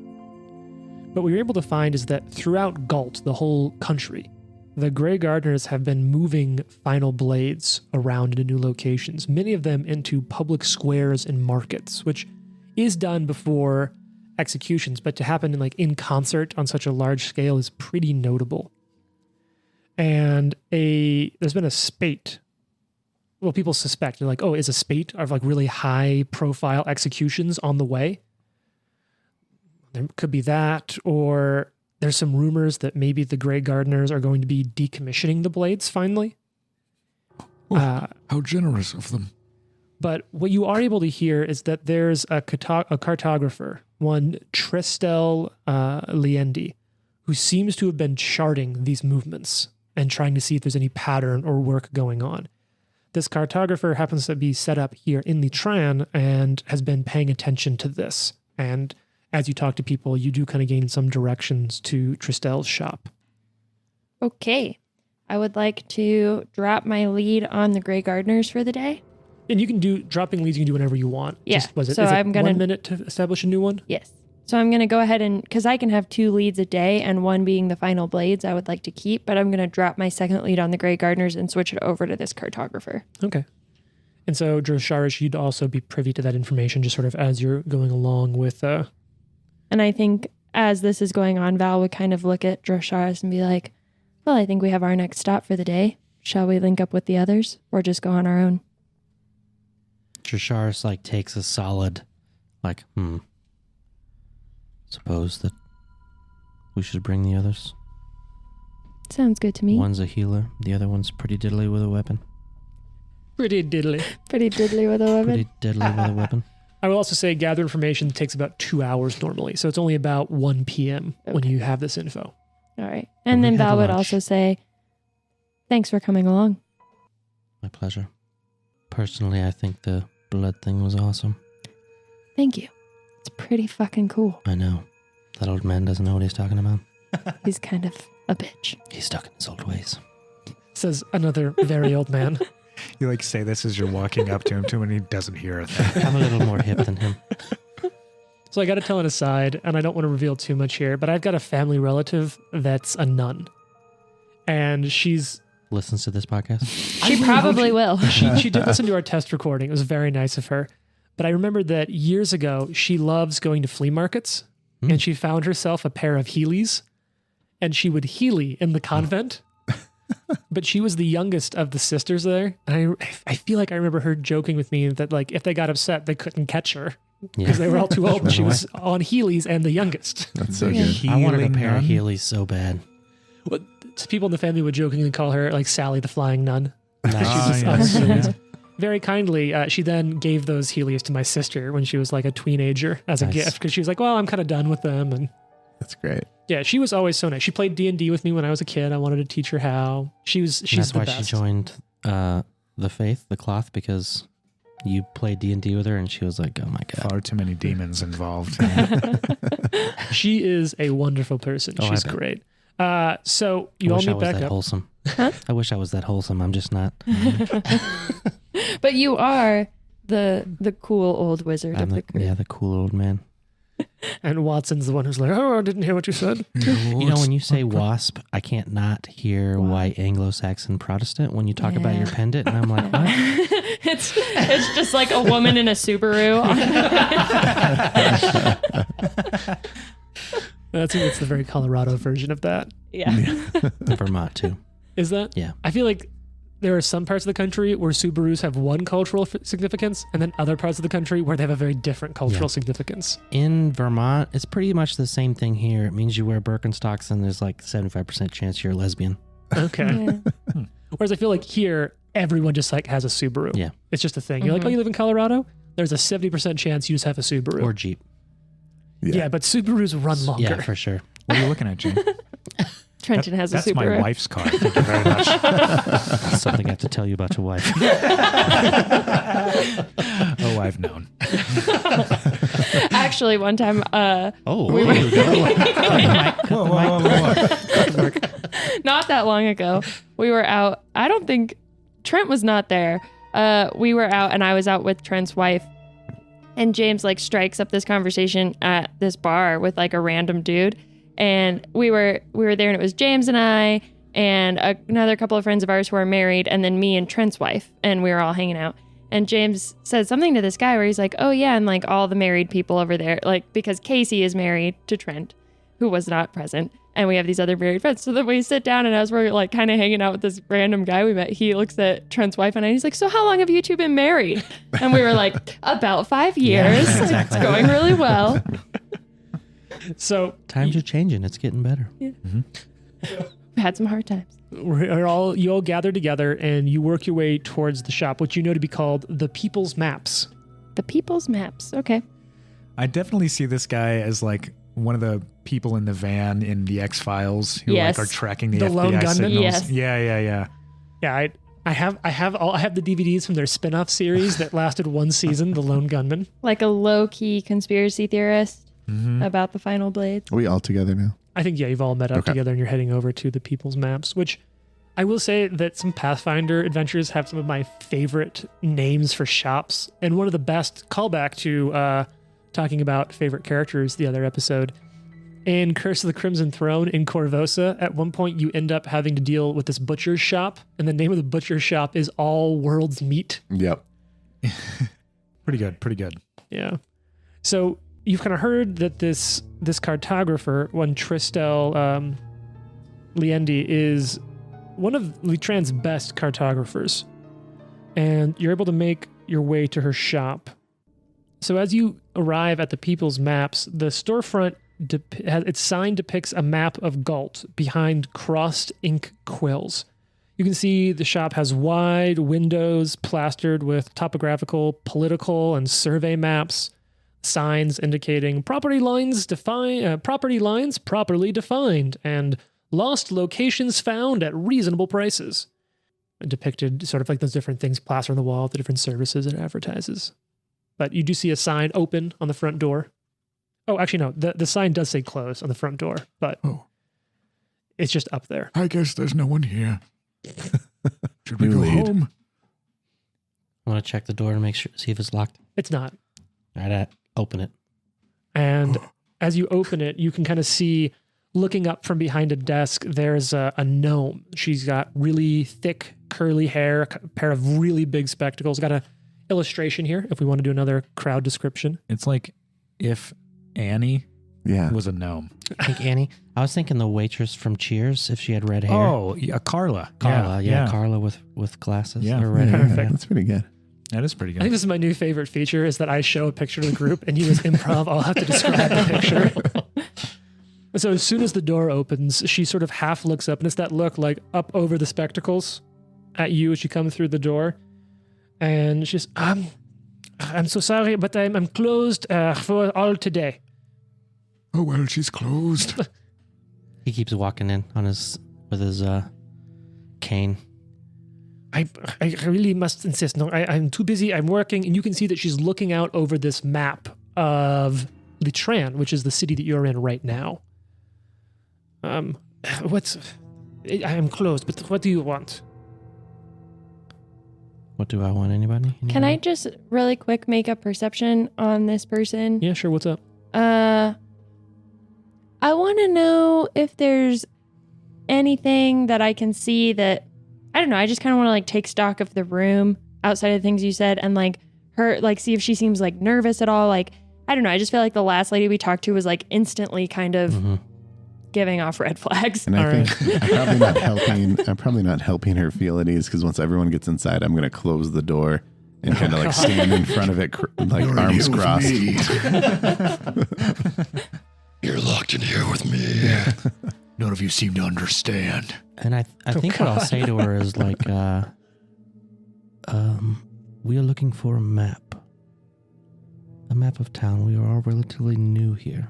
But what you're able to find is that throughout Galt, the whole country, the Grey Gardeners have been moving final blades around into new locations, many of them into public squares and markets, which is done before executions, but to happen in concert on such a large scale is pretty notable. And there's been a spate. Well, people suspect, they're like, oh, is a spate of really high profile executions on the way? There could be that, or there's some rumors that maybe the Grey Gardeners are going to be decommissioning the blades finally. How generous of them. But what you are able to hear is that there's a cartographer, one Tristel Liendi, who seems to have been charting these movements and trying to see if there's any pattern or work going on. This cartographer happens to be set up here in the Tran and has been paying attention to this. And as you talk to people, you do kind of gain some directions to Tristel's shop. Okay. I would like to drop my lead on the Grey Gardeners for the day. And you can do dropping leads, you can do whenever you want. Yeah. Is it I'm gonna 1 minute to establish a new one? Yes. So I'm going to go ahead and, because I can have 2 leads a day and one being the final blades I would like to keep, but I'm going to drop my second lead on the Grey Gardeners and switch it over to this cartographer. Okay. And so, Drosharish, you'd also be privy to that information just sort of as you're going along with... And I think as this is going on, Val would kind of look at Drosharish and be like, well, I think we have our next stop for the day. Shall we link up with the others or just go on our own? Trisharis takes a solid, suppose that we should bring the others. Sounds good to me. One's a healer, the other one's pretty diddly with a weapon. Pretty diddly. Pretty diddly with a weapon. Pretty diddly with a weapon. I will also say gather information takes about 2 hours normally, so it's only about 1 p.m. when you have this info. All right. And then Val would also say, thanks for coming along. My pleasure. Personally, I think the blood thing was awesome. Thank you. It's pretty fucking cool. I know. That old man doesn't know what he's talking about. He's kind of a bitch. He's stuck in his old ways. Says another very old man. You say this as you're walking up to him and he doesn't hear a thing. I'm a little more hip than him. So I got to tell an aside, and I don't want to reveal too much here, but I've got a family relative that's a nun. And she's... Listens to this podcast? She probably will. She did listen to our test recording. It was very nice of her. But I remember that years ago, she loves going to flea markets, and she found herself a pair of Heelys, and she would Heely in the convent. But she was the youngest of the sisters there. And I feel like I remember her joking with me that if they got upset, they couldn't catch her because they were all too old. But she was on Heelys and the youngest. That's so good. I wanted a pair of Heelys so bad. Well, people in the family would jokingly call her Sally the Flying Nun. Nice. Very kindly, she then gave those Heelys to my sister when she was a teenager as a gift, because she was like, well, I'm kind of done with them. And That's great. yeah, she was always so nice. She played D&D with me when I was a kid. I wanted to teach her how. She's That's the why best. she joined the faith, the cloth, because you played D&D with her and she was like, oh my God. Far too many demons involved. She is a wonderful person. Oh, She's I bet. great. So you I all wish I meet was back that up. wholesome. I wish I was that wholesome. I'm just not. But you are the cool old wizard I'm of the crew. the cool old man. And Watson's the one who's like, oh, I didn't hear what you said. You know, when you say wasp, I can't not hear white Anglo-Saxon Protestant when you talk about your pendant, and I'm like, what? It's just like a woman in a Subaru. I think it's the very Colorado version of that. Yeah. Vermont too. Is that? Yeah. I feel like there are some parts of the country where Subarus have one cultural significance, and then other parts of the country where they have a very different cultural significance. In Vermont, it's pretty much the same thing here. It means you wear Birkenstocks and there's 75% chance you're a lesbian. Okay. Yeah. Whereas I feel like here, everyone just has a Subaru. Yeah. It's just a thing. You're like, oh, you live in Colorado? There's a 70% chance you just have a Subaru. Or Jeep. Yeah, but Subarus run longer. Yeah, for sure. What are you looking at, Gene? Trenton has a That's Subaru. my wife's car. Thank you very much. Something I have to tell you about your wife. Oh, I've known. Actually, one time, Oh, we were- Whoa. that long ago. We were out. I don't think Trent was not there. We were out and I was out with Trent's wife. And James like strikes up this conversation at this bar with like a random dude. And we were there and it was James and I and another couple of friends of ours who are married and then me and Trent's wife. And we were all hanging out. And James said something to this guy where he's like, oh yeah, and like all the married people over there, like because Casey is married to Trent, who was not present. And we have these other married friends. So then we sit down and as we're like kind of hanging out with this random guy we met, he looks at Trent's wife and I, and he's like, so how long have you two been married? And we were like, about 5 years. Yeah, exactly. It's going really well. So Times are changing. It's getting better. We had some hard times. you all gather together and you work your way towards the shop, which you know to be called the People's Maps. The People's Maps. Okay. I definitely see this guy as like one of the people in the van in the X-Files who Yes. like are tracking the The FBI lone gunman? signals. Yes. Yeah. Yeah, I have the DVDs from their spin-off series that lasted one season, The Lone Gunman. Like a low-key conspiracy theorist Mm-hmm. about the final blades. Are we all together now? I think, yeah, you've all met up Okay. together and you're heading over to the People's Maps, which I will say that some Pathfinder adventures have some of my favorite names for shops. And one of the best, callback to talking about favorite characters the other episode, in Curse of the Crimson Throne in Corvosa, at one point you end up having to deal with this butcher's shop, and the name of the butcher's shop is All World's Meat. Yep. Pretty good. Yeah. So you've kind of heard that this cartographer, one Tristel Liendi, is one of Litran's best cartographers. And you're able to make your way to her shop. So as you arrive at the People's Maps, the storefront, its sign depicts a map of Galt behind crossed ink quills. You can see the shop has wide windows plastered with topographical, political, and survey maps, signs indicating property lines properly defined, and lost locations found at reasonable prices. And depicted sort of like those different things plastered on the wall, the different services it advertises. But you do see a sign open on the front door. Oh, actually, no. The sign does say closed on the front door, but it's just up there. I guess there's no one here. Should we You go lead. home? I want to check the door to make sure, see if it's locked. It's not. All right, I open it. And as you open it, you can kind of see, looking up from behind a desk, there's a gnome. She's got really thick, curly hair, a pair of really big spectacles. Got an illustration here if we want to do another crowd description. It's like if Annie Yeah. was a gnome. I think Annie. I was thinking the waitress from Cheers, if she had red hair. Oh, yeah, Carla. Carla, yeah. Carla with glasses. Yeah. or red hair. Perfect. That's pretty good. That is pretty I think good. this is my new favorite feature, is that I show a picture to the group and you as improv all have to describe the picture. So as soon as the door opens, she sort of half looks up, and it's that look like up over the spectacles at you as you come through the door. And she's, I'm so sorry, but I'm closed for all today. Oh, well, she's closed. He keeps walking in on with his cane. I really must insist. No, I'm too busy. I'm working. And you can see that she's looking out over this map of Litran, which is the city that you're in right now. I am closed, but what do you want? What do I want? Anybody? Can I just really quick make a perception on this person? Yeah, sure. What's up? I want to know if there's anything that I can see that, I don't know, I just kind of want to like take stock of the room outside of the things you said and like her, like see if she seems like nervous at all. Like, I don't know. I just feel like the last lady we talked to was like instantly kind of giving off red flags. And I All think I'm probably not helping her feel at ease, because once everyone gets inside, I'm going to close the door and kind of like stand in front of it, like You're arms here with crossed. me. You're locked in here with me. Yeah. None of you seem to understand. And I think what I'll say to her is like, we are looking for a map of town. We are all relatively new here.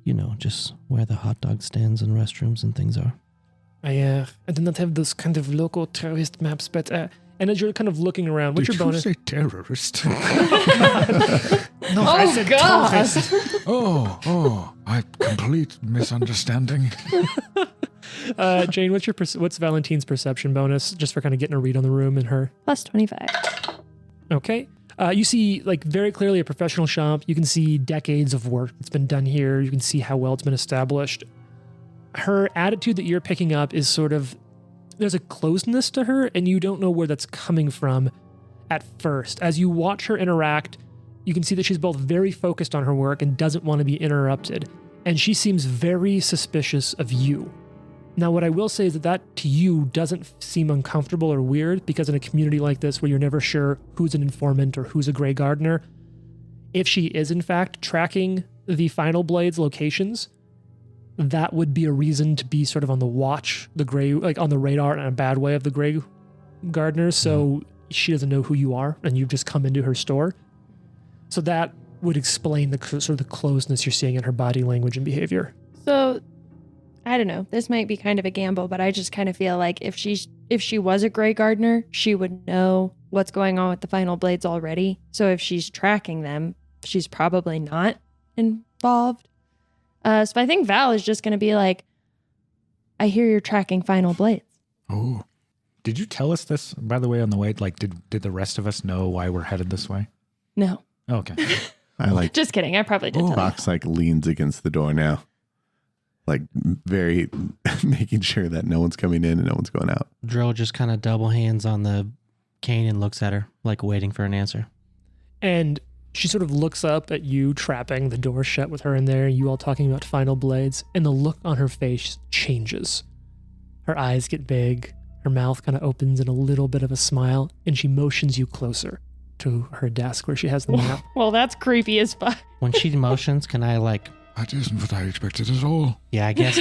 You know, just where the hot dog stands and restrooms and things are. I do not have those kind of local terrorist maps, but and as you're kind of looking around, what's Did your bonus? you say terrorist? No, I said tourist. Oh, I complete misunderstanding. Jane, what's Valentine's perception bonus, just for kind of getting a read on the room and her? Plus 25. Okay. You see, like, very clearly a professional shop. You can see decades of work that's been done here. You can see how well it's been established. Her attitude that you're picking up is sort of, there's a closeness to her, and you don't know where that's coming from at first. As you watch her interact, you can see that she's both very focused on her work and doesn't want to be interrupted. And she seems very suspicious of you. Now, what I will say is that to you doesn't seem uncomfortable or weird, because in a community like this where you're never sure who's an informant or who's a Grey Gardener, if she is in fact tracking the Final Blade's locations, that would be a reason to be sort of on the watch, on the radar in a bad way of the Grey Gardeners. So she doesn't know who you are, and you've just come into her store. So that would explain the sort of the closeness you're seeing in her body language and behavior. So, I don't know. This might be kind of a gamble, but I just kind of feel like if she was a Grey Gardener, she would know what's going on with the Final Blades already. So if she's tracking them, she's probably not involved. So I think Val is just going to be like, I hear you're tracking Final Blades. Oh, Did you tell us this, by the way, on the way? Like, did the rest of us know why we're headed this way? No. Oh, okay. I like Just kidding. I probably did tell you. Fox like leans against the door now. Like very making sure that no one's coming in and no one's going out. Drill just kind of double hands on the cane and looks at her, like waiting for an answer. And she sort of looks up at you, trapping the door shut with her in there, you all talking about Final Blades, and the look on her face changes. Her eyes get big, her mouth kind of opens in a little bit of a smile, and she motions you closer to her desk where she has the map. Well, that's creepy as fuck. When she motions, can I like... That isn't what I expected at all. Yeah, I guess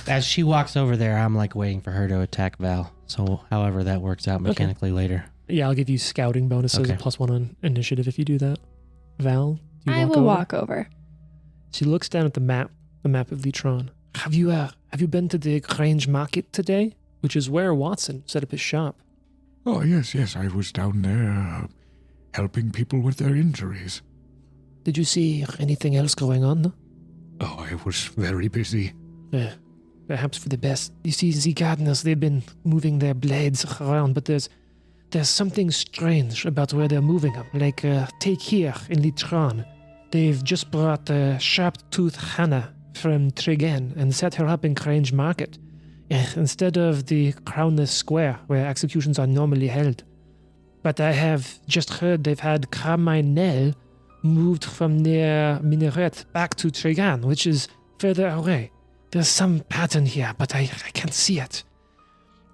as she walks over there, I'm like waiting for her to attack Val. So however that works out mechanically later. Yeah, I'll give you scouting bonuses, Okay. a +1 on initiative if you do that. Val, do you I will over? walk over. She looks down at the map of Litron. Have you been to the Grange Market today? Which is where Watson set up his shop. Oh, yes, I was down there helping people with their injuries. Did you see anything else going on? Oh, I was very busy. Perhaps for the best. You see, the gardeners, they've been moving their blades around, but there's something strange about where they're moving them. Like, take here in Litron. They've just brought Sharp-Tooth Hannah from Tregan and set her up in Grange Market, instead of the Crownless Square, where executions are normally held. But I have just heard they've had Carmine Nell moved from near Minaret back to Tregan, which is further away. There's some pattern here, but I can't see it.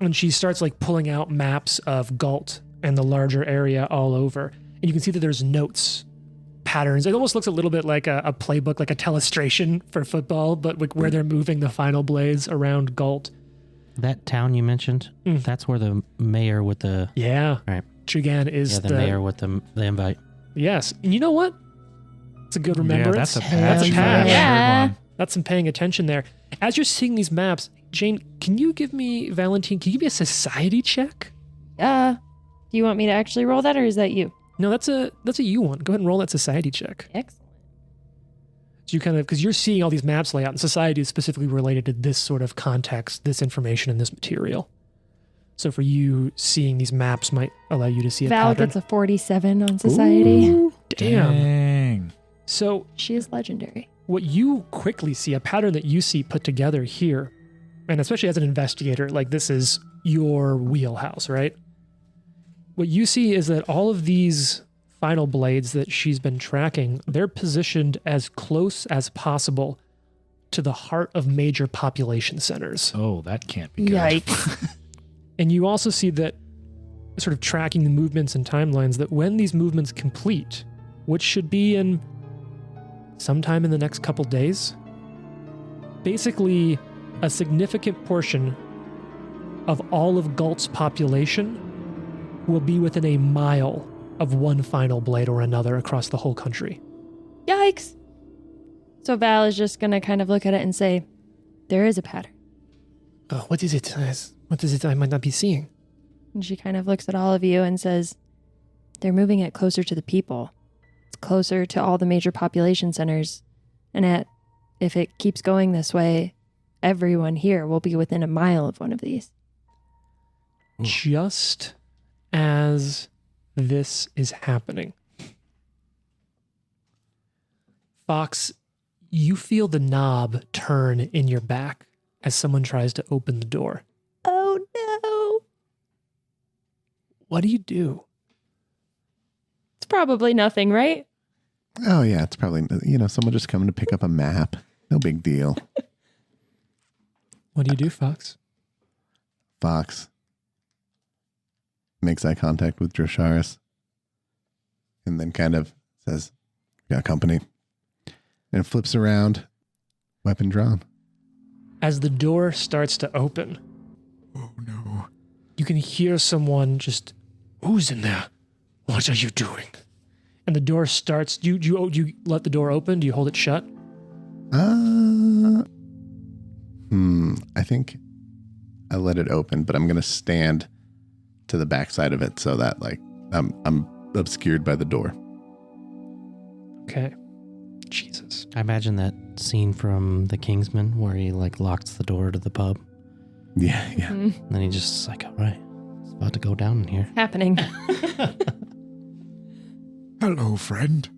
And she starts like pulling out maps of Galt and the larger area all over. And you can see that there's notes, patterns. It almost looks a little bit like a playbook, like a telestration for football, but like where they're moving the Final Blades around Galt. That town you mentioned, that's where the mayor with the... Yeah. Right. Tregan is the mayor with the invite. Yes. And you know what? It's a good remembrance. Yeah, that's a patch. Yeah. That's some paying attention there. As you're seeing these maps, Jane, can you give me, Valentine, can you give me a society check? Do you want me to actually roll that, or is that you? No, that's a you one. Go ahead and roll that society check. Excellent. So you kind of, because you're seeing all these maps lay out, and society is specifically related to this sort of context, this information, and this material. So for you, seeing these maps might allow you to see a Val pattern. gets a 47 on society. Ooh, damn. Dang. So She is legendary. what you quickly see, a pattern that you see put together here, and especially as an investigator, like this is your wheelhouse, right? What you see is that all of these Final Blades that she's been tracking, they're positioned as close as possible to the heart of major population centers. Oh, that can't be good. Yikes. And you also see that, sort of tracking the movements and timelines, that when these movements complete, which should be in sometime in the next couple days, basically a significant portion of all of Galt's population will be within a mile of one Final Blade or another across the whole country. Yikes. So Val is just going to kind of look at it and say, there is a pattern. Oh, what is it? What is it I might not be seeing? And she kind of looks at all of you and says, they're moving it closer to the people. It's closer to all the major population centers. And if it keeps going this way, everyone here will be within a mile of one of these. Just as this is happening, Fox, you feel the knob turn in your back as someone tries to open the door. Oh no. What do you do? It's probably nothing, right? Oh, yeah. It's probably, someone just coming to pick up a map. No big deal. What do you do, Fox? Fox makes eye contact with Drosharis and then kind of says, "Got company," and flips around, weapon drawn. As the door starts to open, Oh no. you can hear someone just, "Who's in there? What are you doing?" And the door starts. Do you let the door open? Do you hold it shut? I think I let it open, but I'm going to stand to the backside of it so that I'm obscured by the door. Okay. Jesus. I imagine that scene from The Kingsman where he locks the door to the pub. Yeah. And then he just all right, it's about to go down in here. Happening. Hello, friend.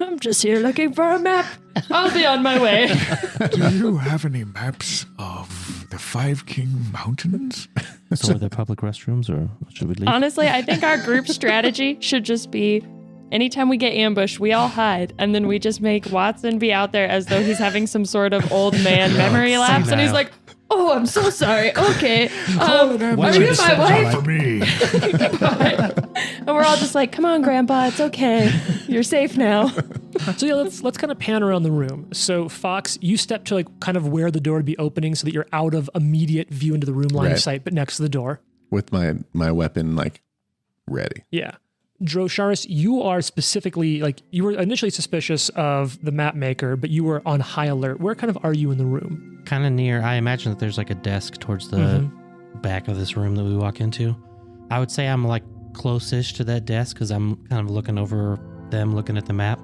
I'm just here looking for a map. I'll be on my way. Do you have any maps of the Five King Mountains? So are there public restrooms or should we leave? Honestly, I think our group strategy should just be anytime we get ambushed, we all hide, and then we just make Watson be out there as though he's having some sort of old man memory lapse, and he's like, "Oh, I'm so sorry. Okay, are you my wife?" For me. And we're all just like, "Come on, Grandpa, it's okay. You're safe now." So yeah, let's kind of pan around the room. So Fox, you step to kind of where the door would be opening so that you're out of immediate view into the room line of sight, but next to the door. With my weapon ready. Yeah. Drosharis, you are specifically you were initially suspicious of the map maker, but you were on high alert. Where kind of are you in the room? Kind of near. I imagine that there's a desk towards the back of this room that we walk into. I would say I'm close-ish to that desk because I'm kind of looking over them, looking at the map.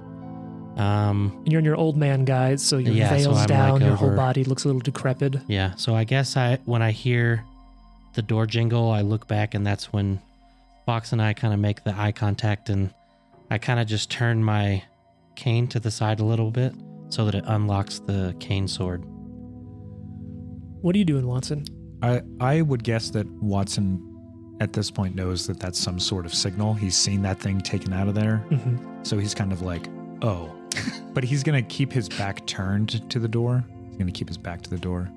And you're in your old man guise, so your veil's down, your whole body looks a little decrepit. Yeah, so I guess when I hear the door jingle, I look back, and that's when Fox and I kind of make the eye contact, and I kind of just turn my cane to the side a little bit so that it unlocks the cane sword. What are you doing, Watson? I would guess that Watson at this point knows that that's some sort of signal. He's seen that thing taken out of there. So he's kind of oh. But he's going to keep his back turned to the door. He's going to keep his back to the door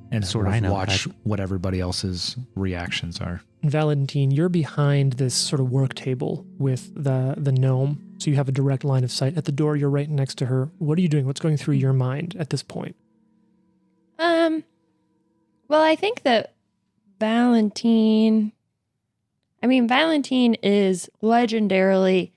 and sort of watch what everybody else's reactions are. Valentine, you're behind this sort of work table with the gnome, so you have a direct line of sight at the door. You're right next to her. What are you doing? What's going through your mind at this point? Well, I think that Valentine is legendarily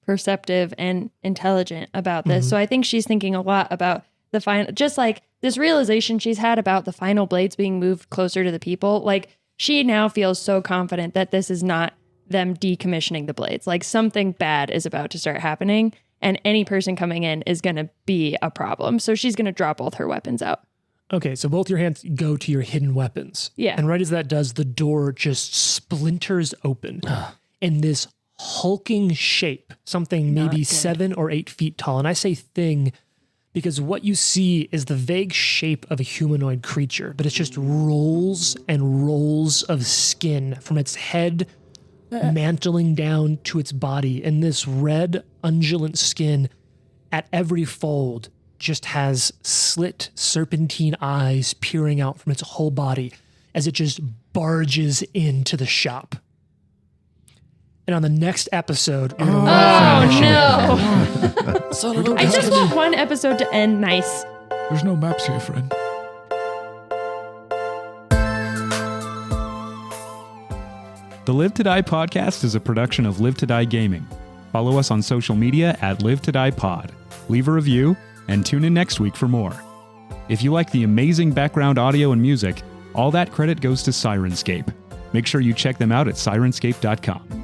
perceptive and intelligent about this. So I think she's thinking a lot about the final, just this realization she's had about the final blades being moved closer to the people. She now feels so confident that this is not them decommissioning the blades. Something bad is about to start happening, and any person coming in is going to be a problem. So she's going to drop both her weapons out. Okay, so both your hands go to your hidden weapons. Yeah. And right as that does, the door just splinters open. And this hulking shape, something maybe 7 or 8 feet tall. And I say thing because what you see is the vague shape of a humanoid creature, but it's just rolls and rolls of skin from its head mantling down to its body. And this red, undulant skin at every fold just has slit serpentine eyes peering out from its whole body as it just barges into the shop. And on the next episode, Oh no! I just want one episode to end nice. There's no maps here, friend. The Live to Die podcast is a production of Live to Die Gaming. Follow us on social media at Live to Die Pod. Leave a review and tune in next week for more. If you like the amazing background audio and music, all that credit goes to Syrinscape. Make sure you check them out at Syrinscape.com.